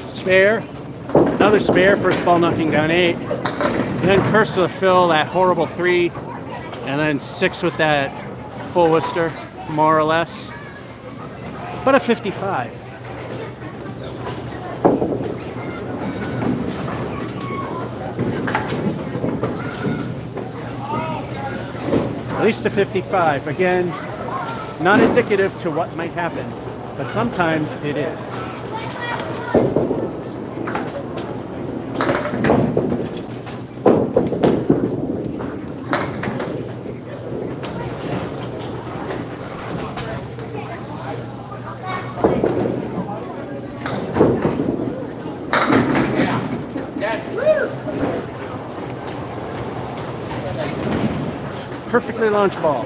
Spare. Another spare. First ball knocking down 8. And then curse of the fill, that horrible 3. And then 6 with that full Worcester, more or less. But a 55. At least a 55. Again, not indicative to what might happen, but sometimes it is. Perfectly launched ball.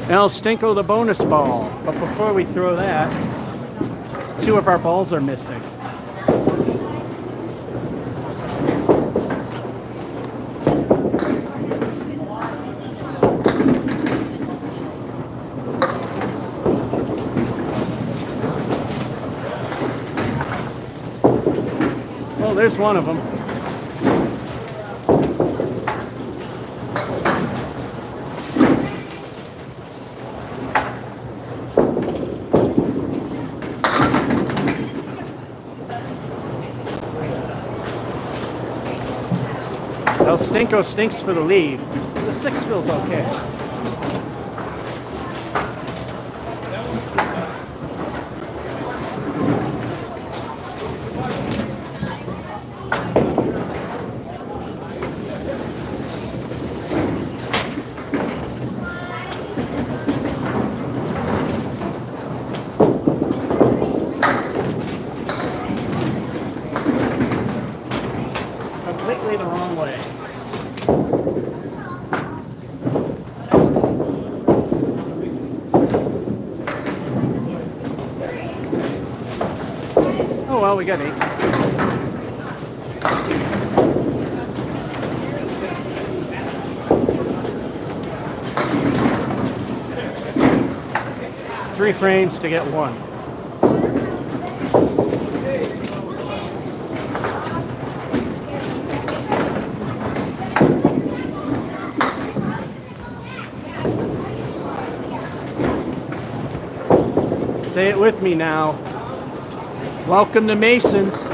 Now Stinko the bonus ball. But before we throw that, 2 of our balls are missing. Well, there's one of them. El Stinko stinks for the leave. The 6 feels okay. Completely the wrong way. Oh well, we got 8. Three frames to get 1. Say it with me now. Welcome to Masons.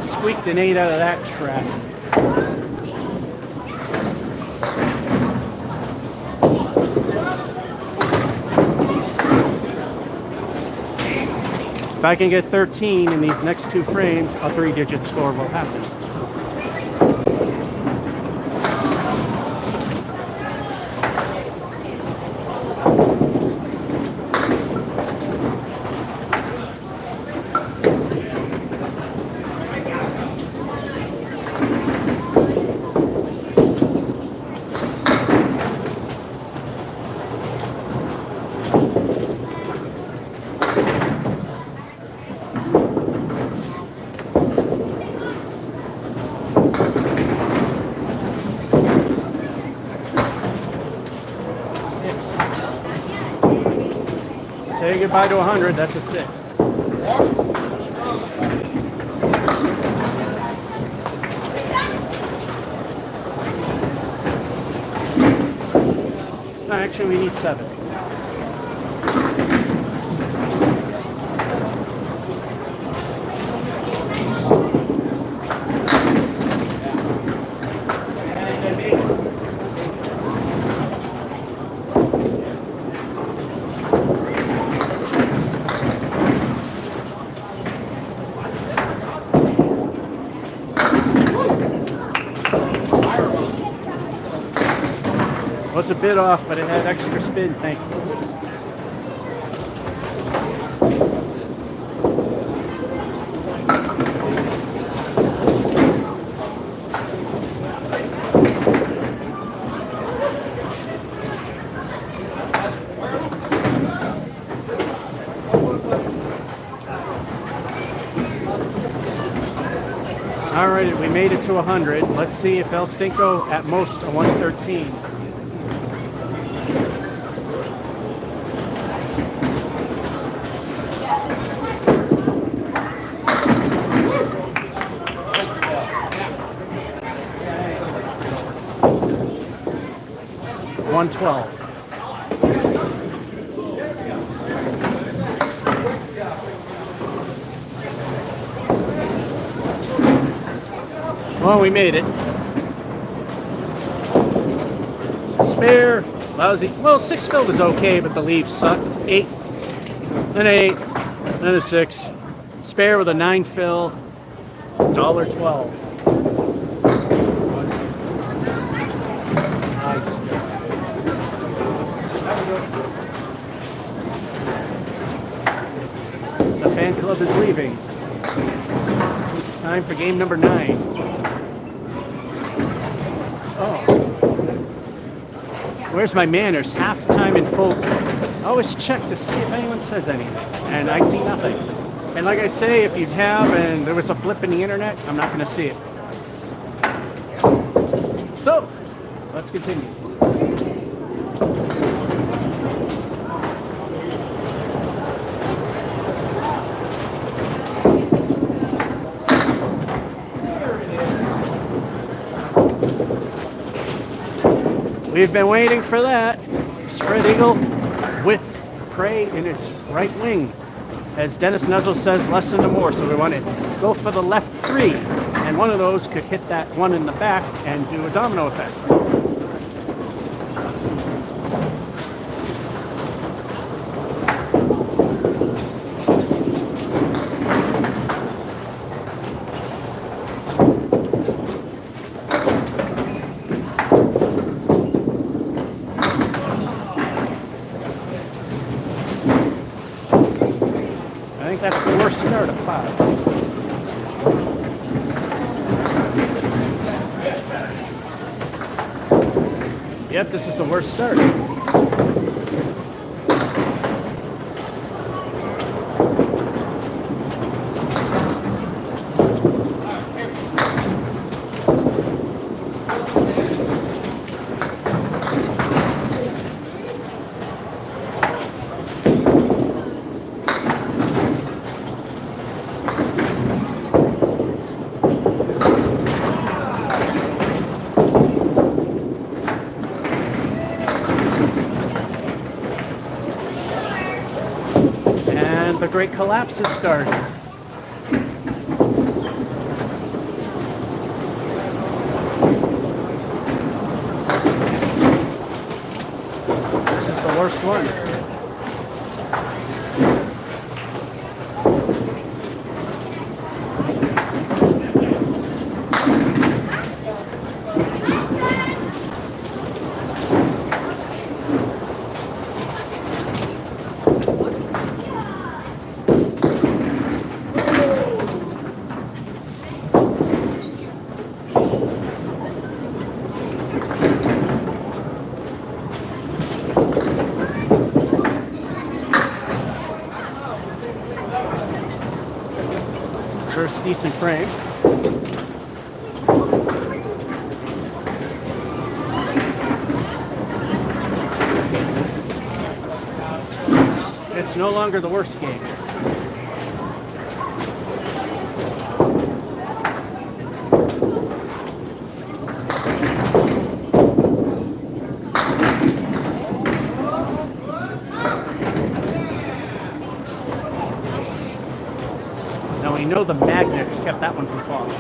Squeaked an 8 out of that trap. If I can get 13 in these next two frames, a 3-digit score will happen. Say goodbye to 100, that's a 6. No, actually, we need 7. Was a bit off, but it had extra spin, thank you. All right, we made it to 100. Let's see if El Stinko at most a 113. $112. Well, we made it. Spare, lousy. Well, 6 filled is okay, but the leaves suck. 8, then 8, then a 6. Spare with a 9 fill, $1.12. The fan club is leaving. Time for game number 9. Oh. Where's my manners? Halftime in full. Always check to see if anyone says anything. And I see nothing. And like I say, if you have and there was a blip in the internet, I'm not going to see it. So, let's continue. We've been waiting for that. Spread eagle with prey in its right wing. As Dennis Nuzzle says, less than the more. So we want to go for the left 3. And one of those could hit that one in the back and do a domino effect. I think that's the worst start of 5. Yep, this is the worst start. The great collapse has started. This is the worst one. decent frame. It's no longer the worst game. Now we know the magnets kept that one from falling.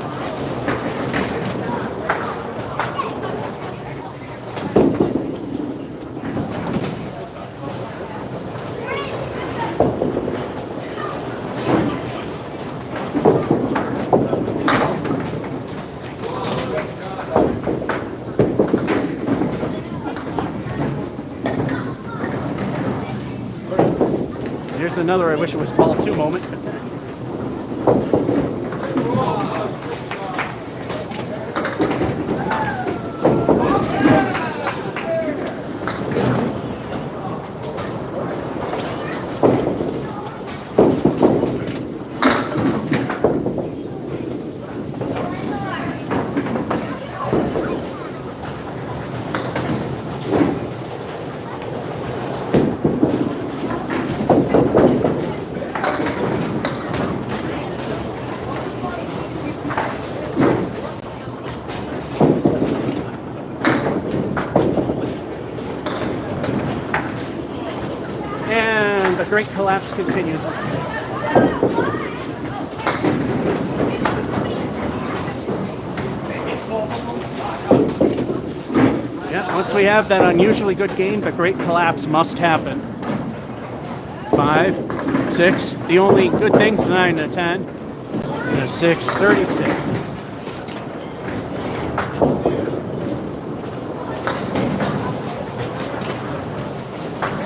Here's another I wish it was ball 2 moment. And the great collapse continues. Yeah, once we have that unusually good game, the great collapse must happen. 5, 6. The only good things, 9 to 10. And 6, 36.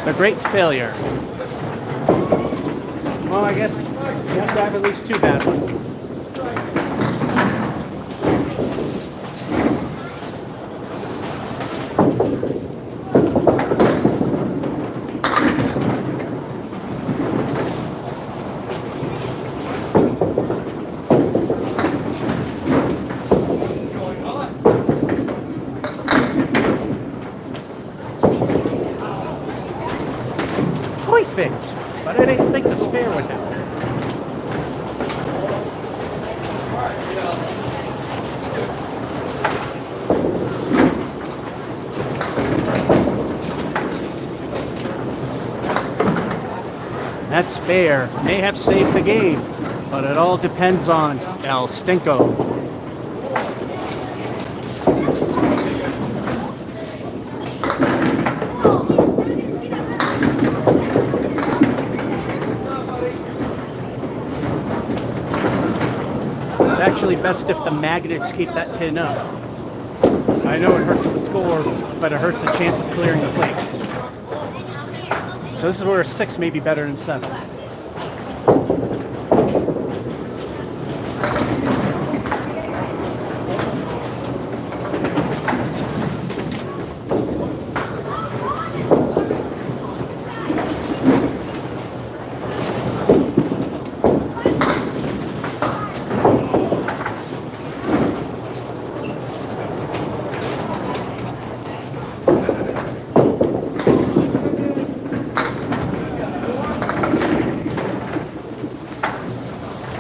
The great failure. Well, I guess you have to have at least 2 bad ones. Perfect, but I didn't think the spare would happen. That spare may have saved the game, but it all depends on El Stinko. It's actually best if the magnets keep that pin up. I know it hurts the score, but it hurts the chance of clearing the plate. So this is where a 6 may be better than 7.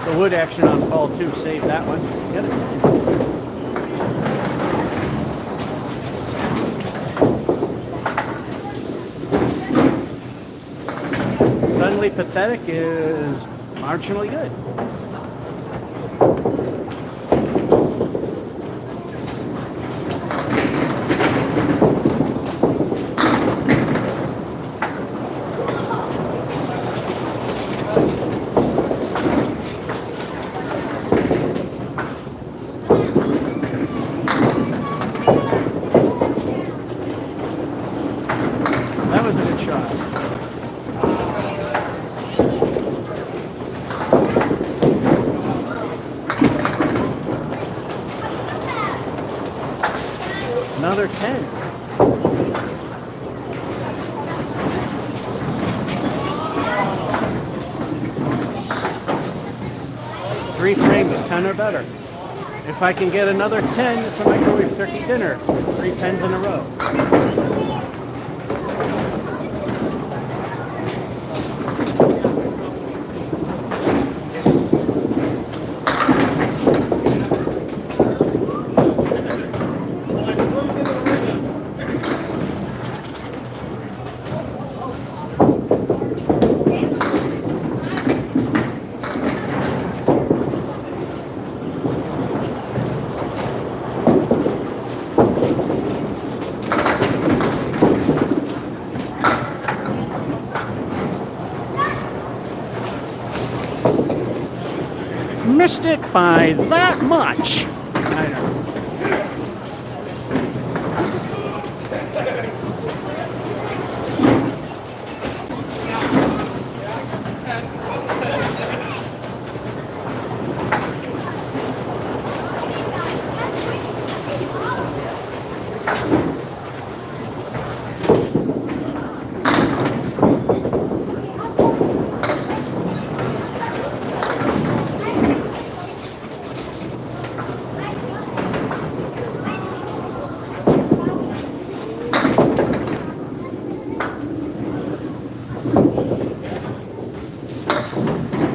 The wood action on ball 2 saved that one. Get it. Suddenly Pathetic is marginally good. That was a good shot. Another 10. 3 frames, 10 or better. If I can get another 10, it's a microwave turkey dinner. 3 10s in a row. Missed it by that much. I know.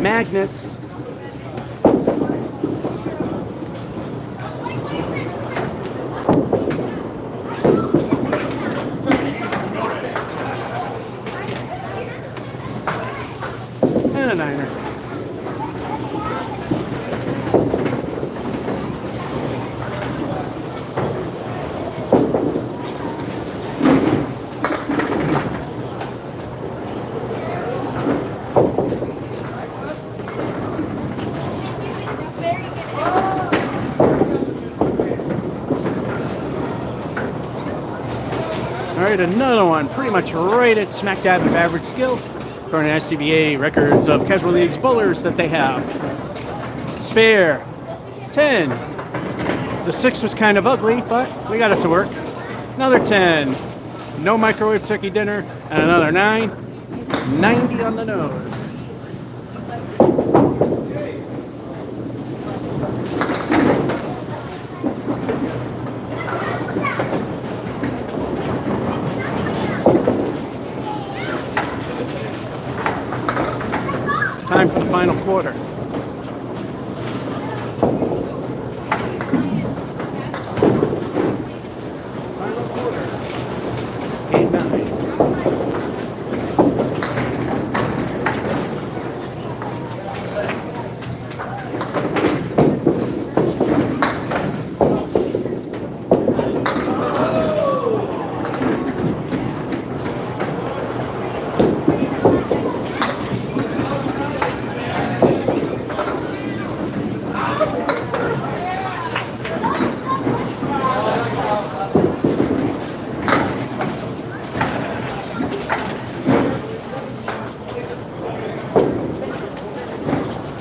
Magnets. And a 9er. All right, another one, pretty much right at smack dab of average skill, according to SCBA records of Casual League's bowlers that they have. Spare, 10. The 6 was kind of ugly, but we got it to work. Another 10. No microwave turkey dinner, and another 9. 90 on the nose. Time for the final quarter. Final quarter. Game 9.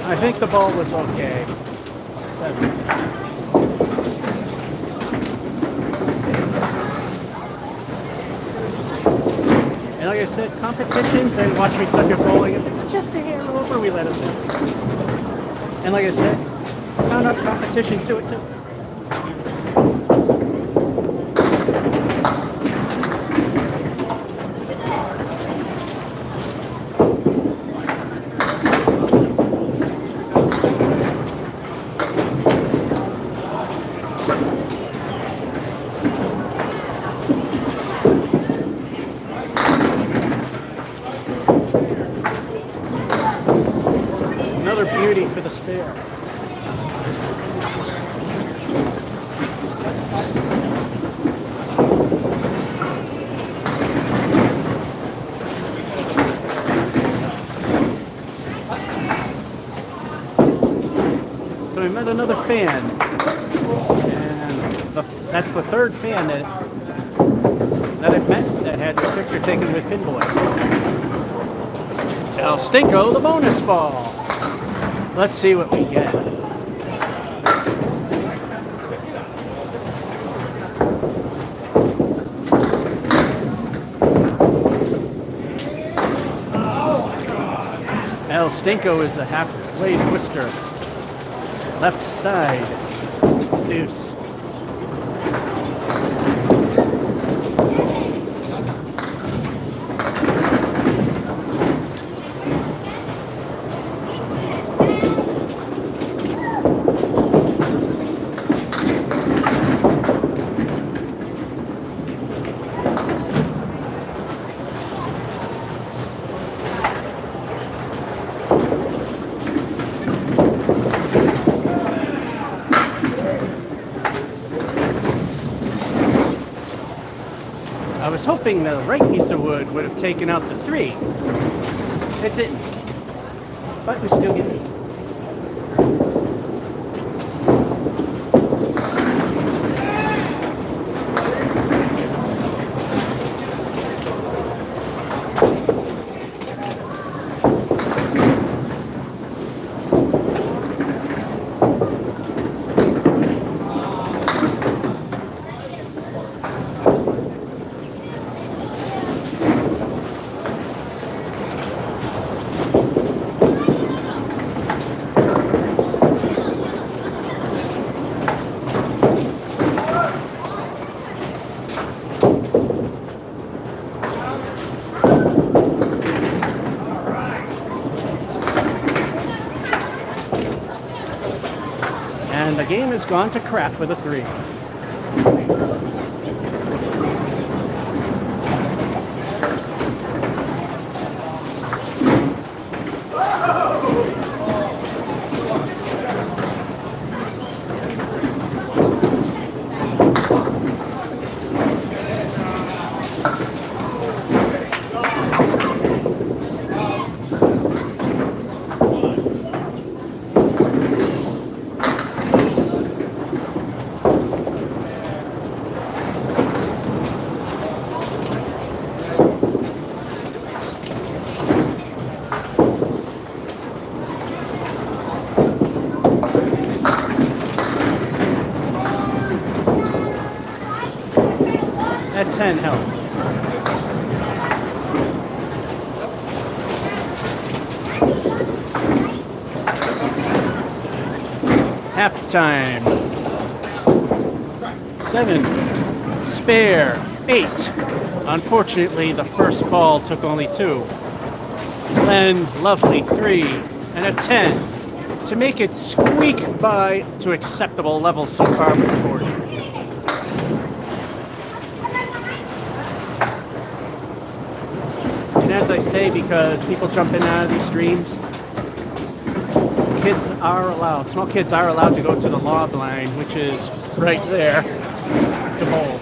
I think the ball was okay. 7. And like I said, competitions and watch me suck at bowling. If it's just a hair over, we let it do. And like I said, found out competitions do it too. Another beauty for the spare. So we met another fan, and that's the 3rd fan that I've met that had the picture taken with Pinboy. El Stinko, the bonus ball. Let's see what we get. El Stinko is a halfway twister. Left side. Deuce. I was hoping the right piece of wood would have taken out the 3. It didn't. But we still get it. And the game has gone to crap with a 3. At 10 help. Halftime. 7. Spare. 8. Unfortunately, the first ball took only 2. Then, lovely 3. And a 10. To make it squeak by to acceptable levels so far with 40. And as I say, because people jump in and out of these streams, kids are allowed, small kids are allowed to go to the lob line, which is right there, to bowl.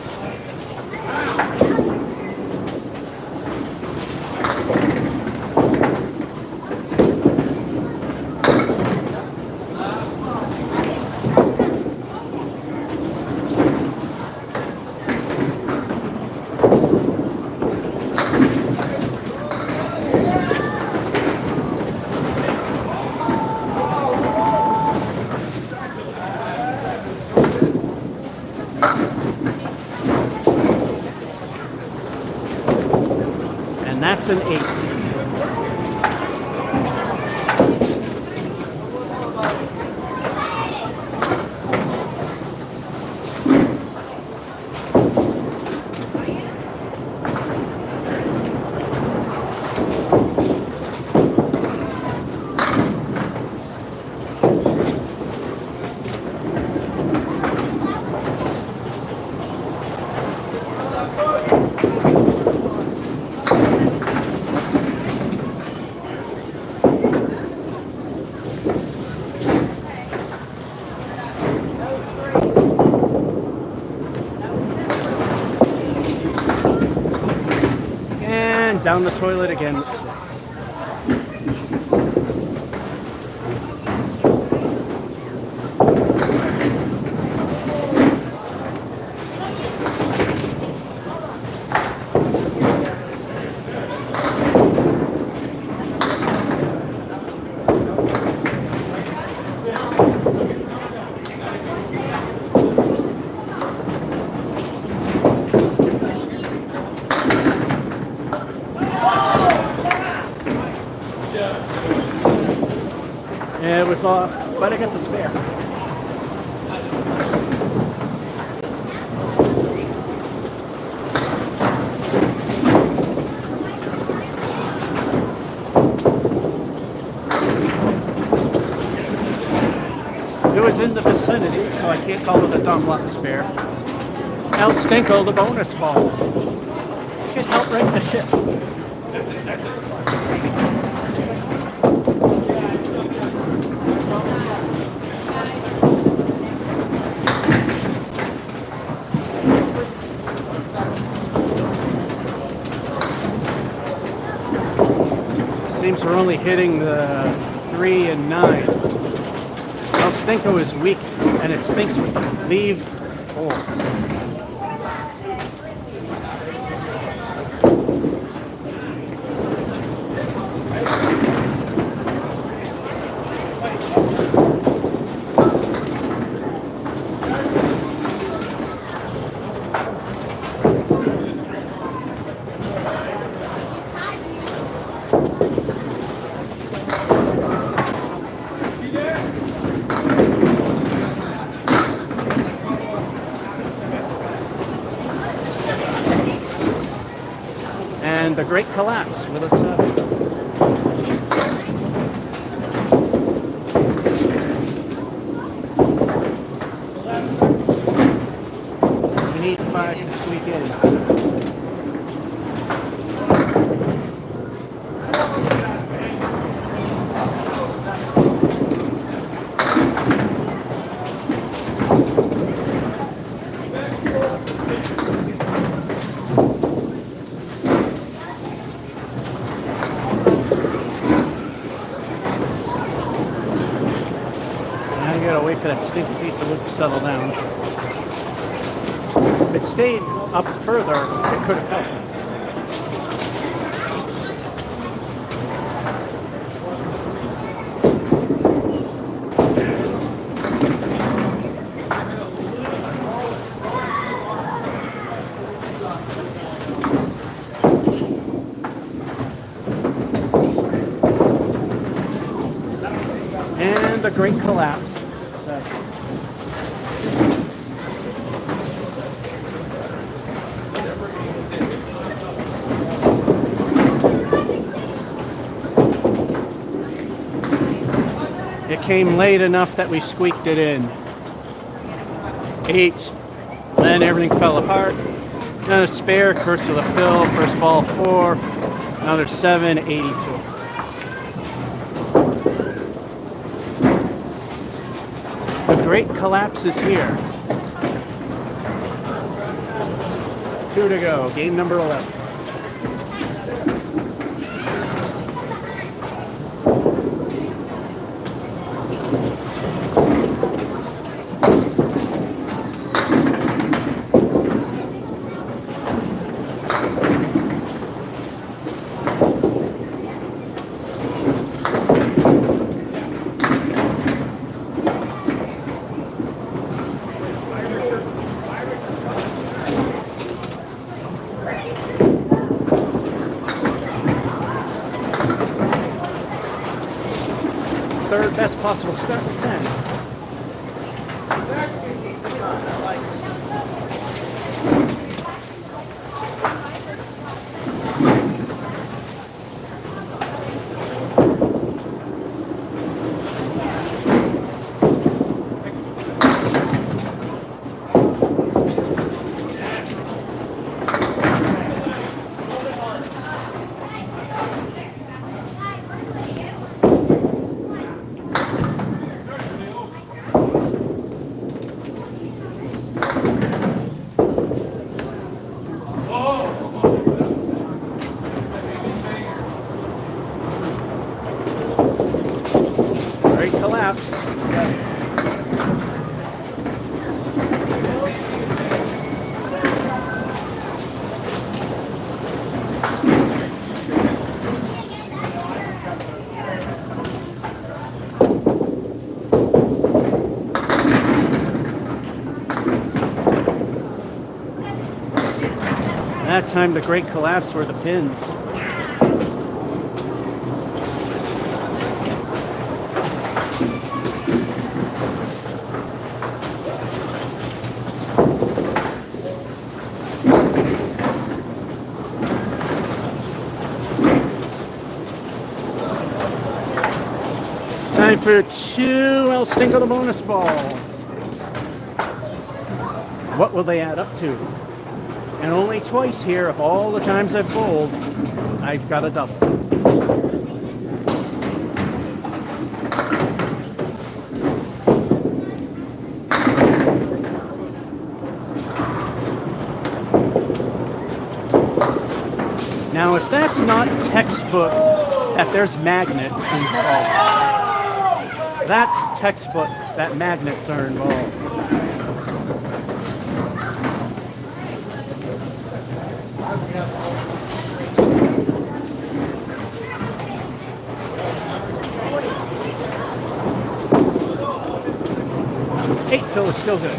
And that's an 8. And down the toilet again with 6. It was off, but I got the spare. is in the vicinity, so I can't call it a dumb luck spare. El Stinko, the bonus ball. Can help right the ship. Seems we're only hitting the 3 and 9. El Stinko is weak, and it stinks with leave 4. And the Great Collapse with a 7. We need 5 to squeak in. Now you gotta wait for that stinky piece of wood to settle down. If it stayed up further, it could have helped us. And the Great Collapse. 7. It came late enough that we squeaked it in. 8. Then everything fell apart. Another spare, Curse of the Fill, first ball 4. Another 7, 82. The Great Collapse is here. 2 to go, game number 11. Third best possible start with 10. Great Collapse. 7. That time the Great Collapse were the pins. Time for 2 El Stingo the bonus balls. What will they add up to? And only twice here, of all the times I've bowled, I've got a double. Now, if that's not textbook that there's magnets involved, that's textbook that magnets are involved. Eight fill is still good.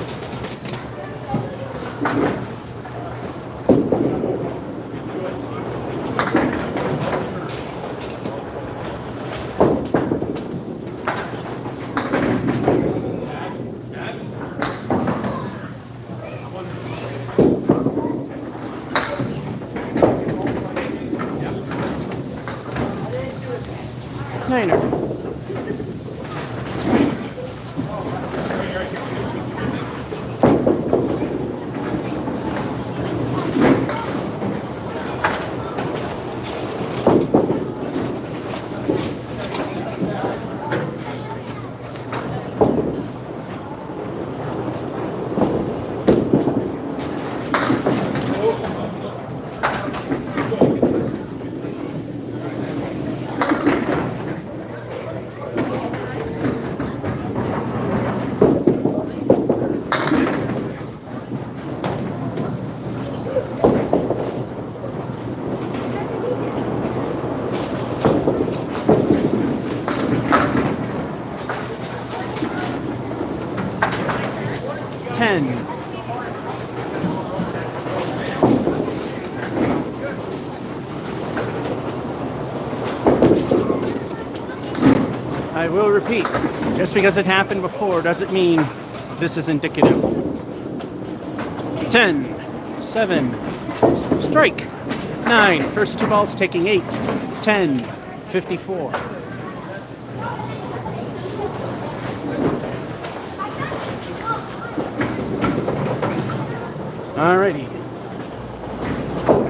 Niner. I will repeat, just because it happened before doesn't mean this is indicative. 10, 7, strike. 9, first 2 balls taking 8, 10, 54. Alrighty.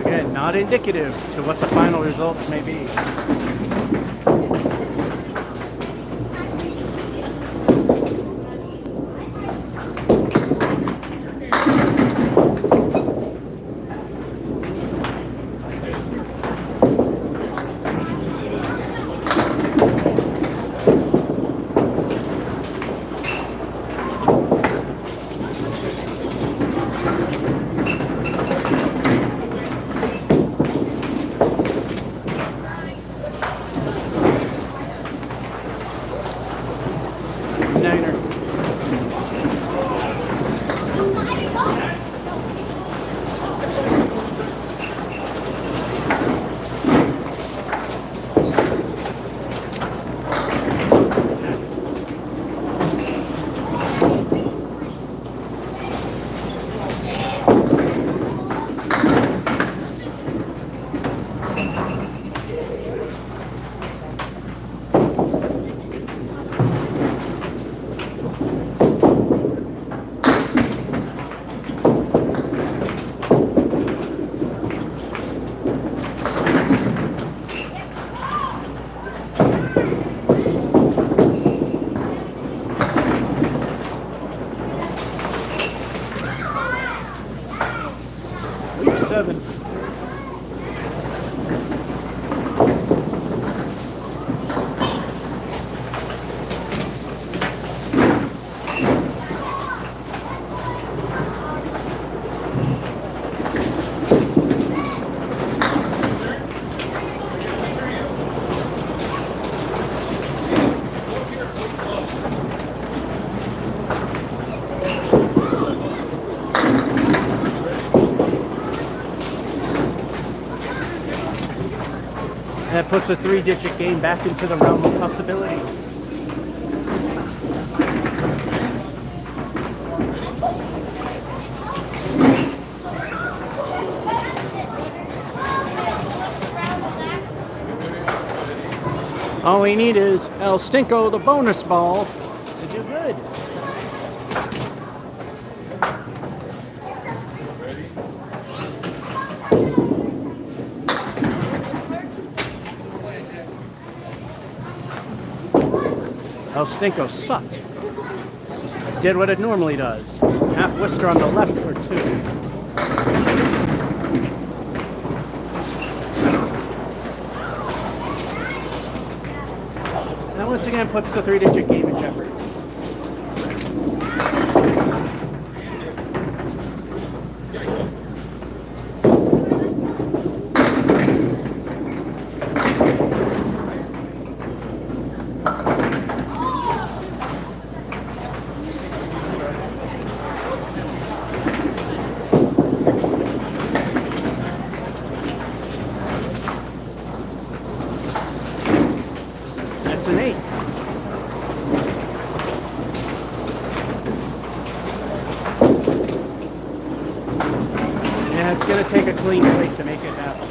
Again, not indicative to what the final results may be. That puts a 3-digit game back into the realm of possibility. All we need is El Stinko, the bonus ball, to do good. El Stinko sucked. Did what it normally does. Half Worcester on the left for 2. That once again puts the 3-digit game in jeopardy. That's an 8. Yeah, it's going to take a clean break to make it happen.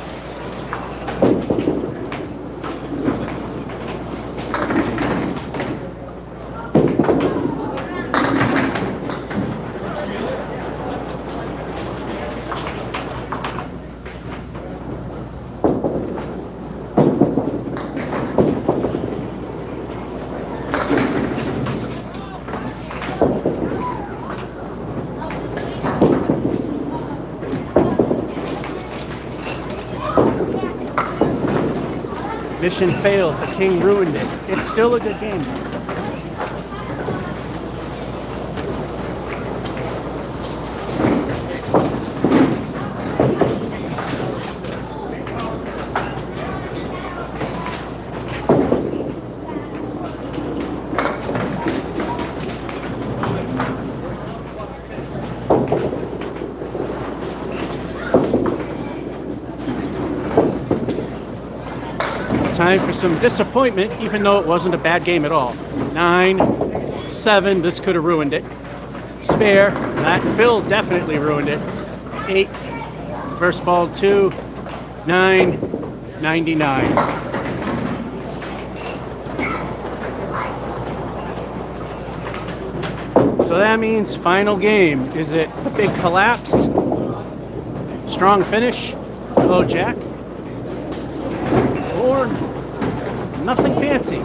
Mission failed. The king ruined it. It's still a good game. Time for some disappointment, even though it wasn't a bad game at all. 9, 7, this could have ruined it. Spare, that Phil definitely ruined it. 8, first ball 2, 9, 99. So that means final game. Is it a big collapse? Strong finish? Hello, Jack? Or nothing fancy.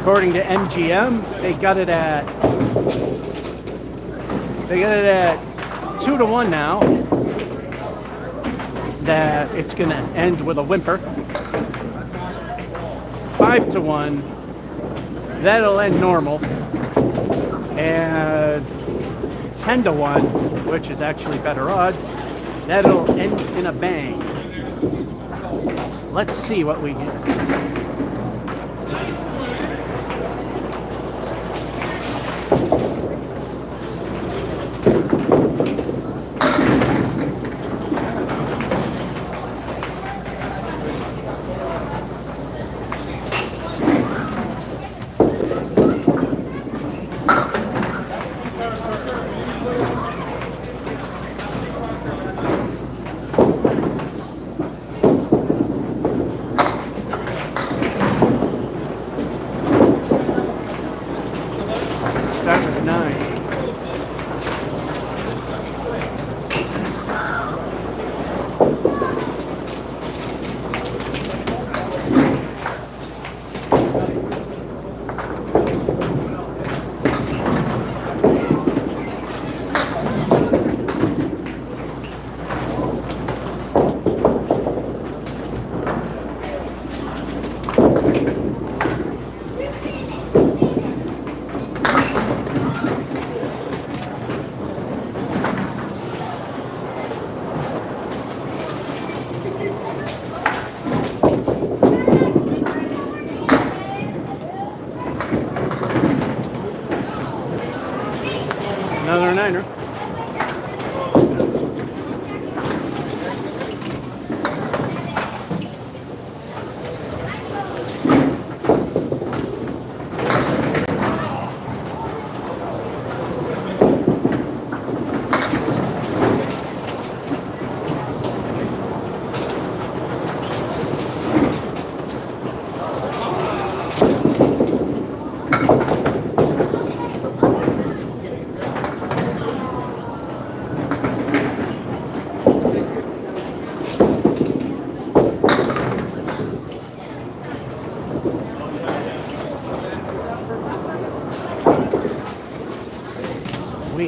According to MGM, they got it at 2-1 now. That it's going to end with a whimper. 5-1. That'll end normal. And 10-1, which is actually better odds. That'll end in a bang. Let's see what we get.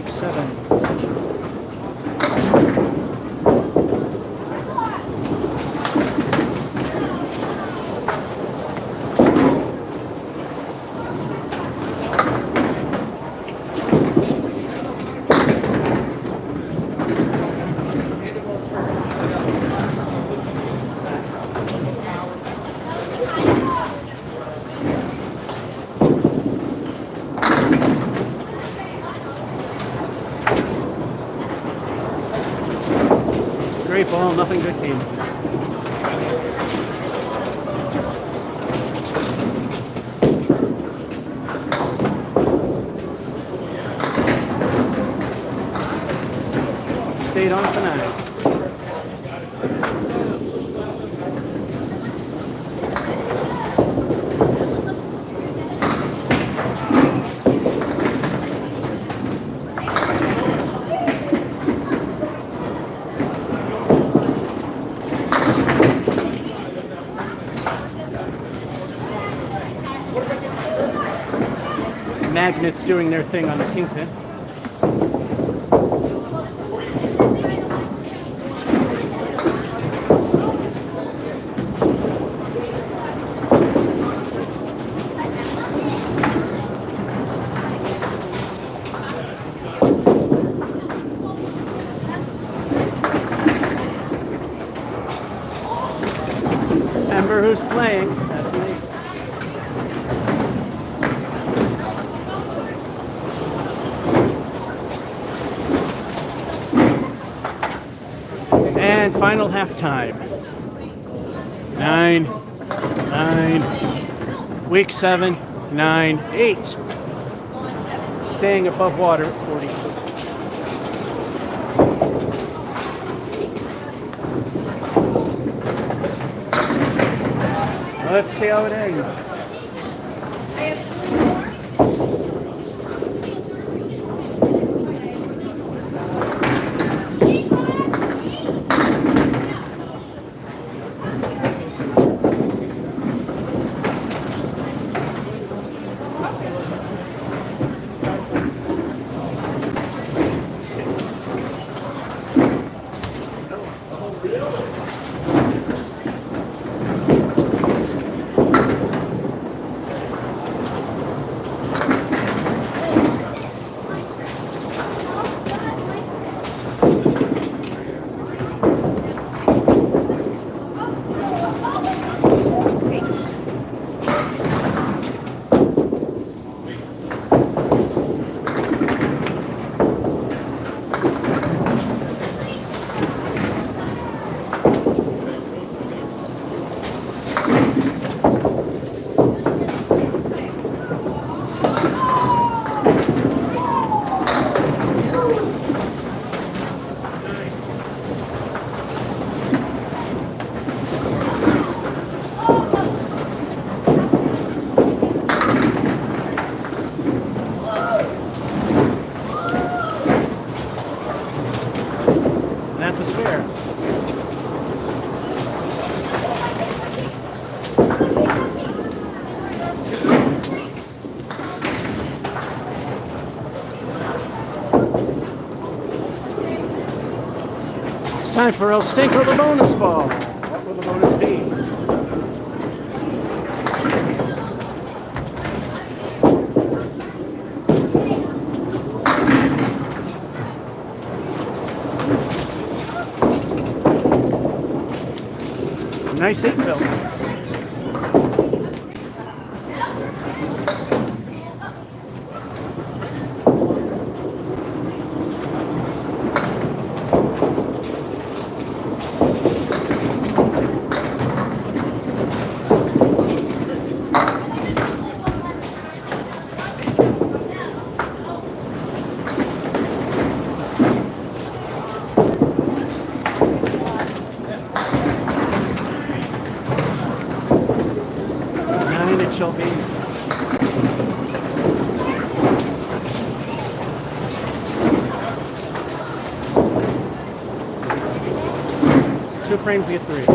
week 7. Great ball, nothing good came. Stayed on for 9. Magnets doing their thing on the kingpin. Remember who's playing? That's me. And final halftime. 9, 9, week 7, 9, 8. Staying above water at 40. Let's see how it ends. That's a spare. It's time for El Stinko, the bonus ball. What will the bonus be? Nice infill. It shall be. Two frames to get 3.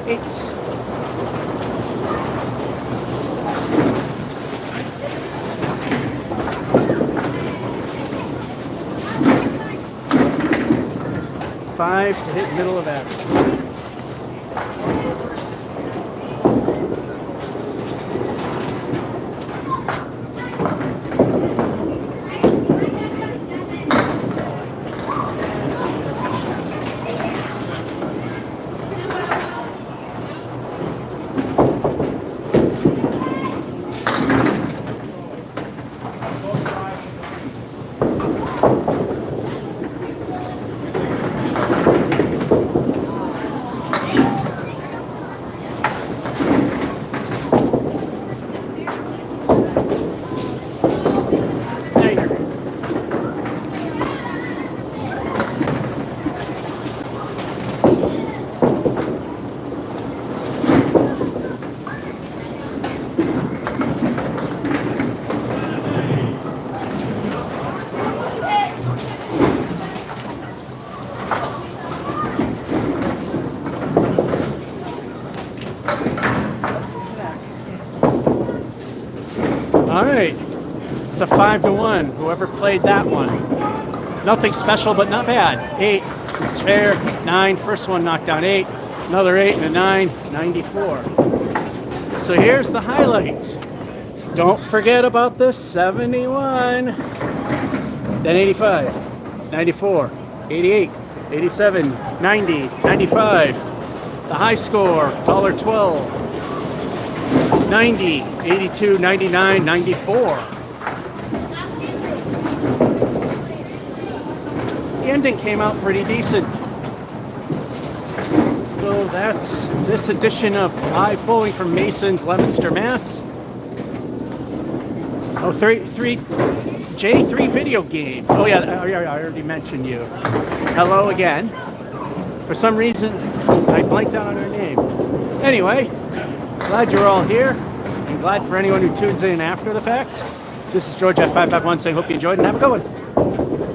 8. Five to hit middle of average. All right, it's a 5-1. Whoever played that one. Nothing special, but not bad. 8, spare, 9. First one knocked down 8. Another 8 and a 9, 94. So here's the highlights. Don't forget about this 71. Then 85, 94, 88, 87, 90, 95. The high score, $1.12. 90, 82, 99, 94. The ending came out pretty decent. So that's this edition of Live Bowling from Mason's, Leominster, Mass. Oh, J3 video games. Oh yeah, I already mentioned you. Hello again. For some reason, I blanked out on her name. Anyway, glad you're all here, and glad for anyone who tunes in after the fact. This is George F551 saying hope you enjoyed and have a good one.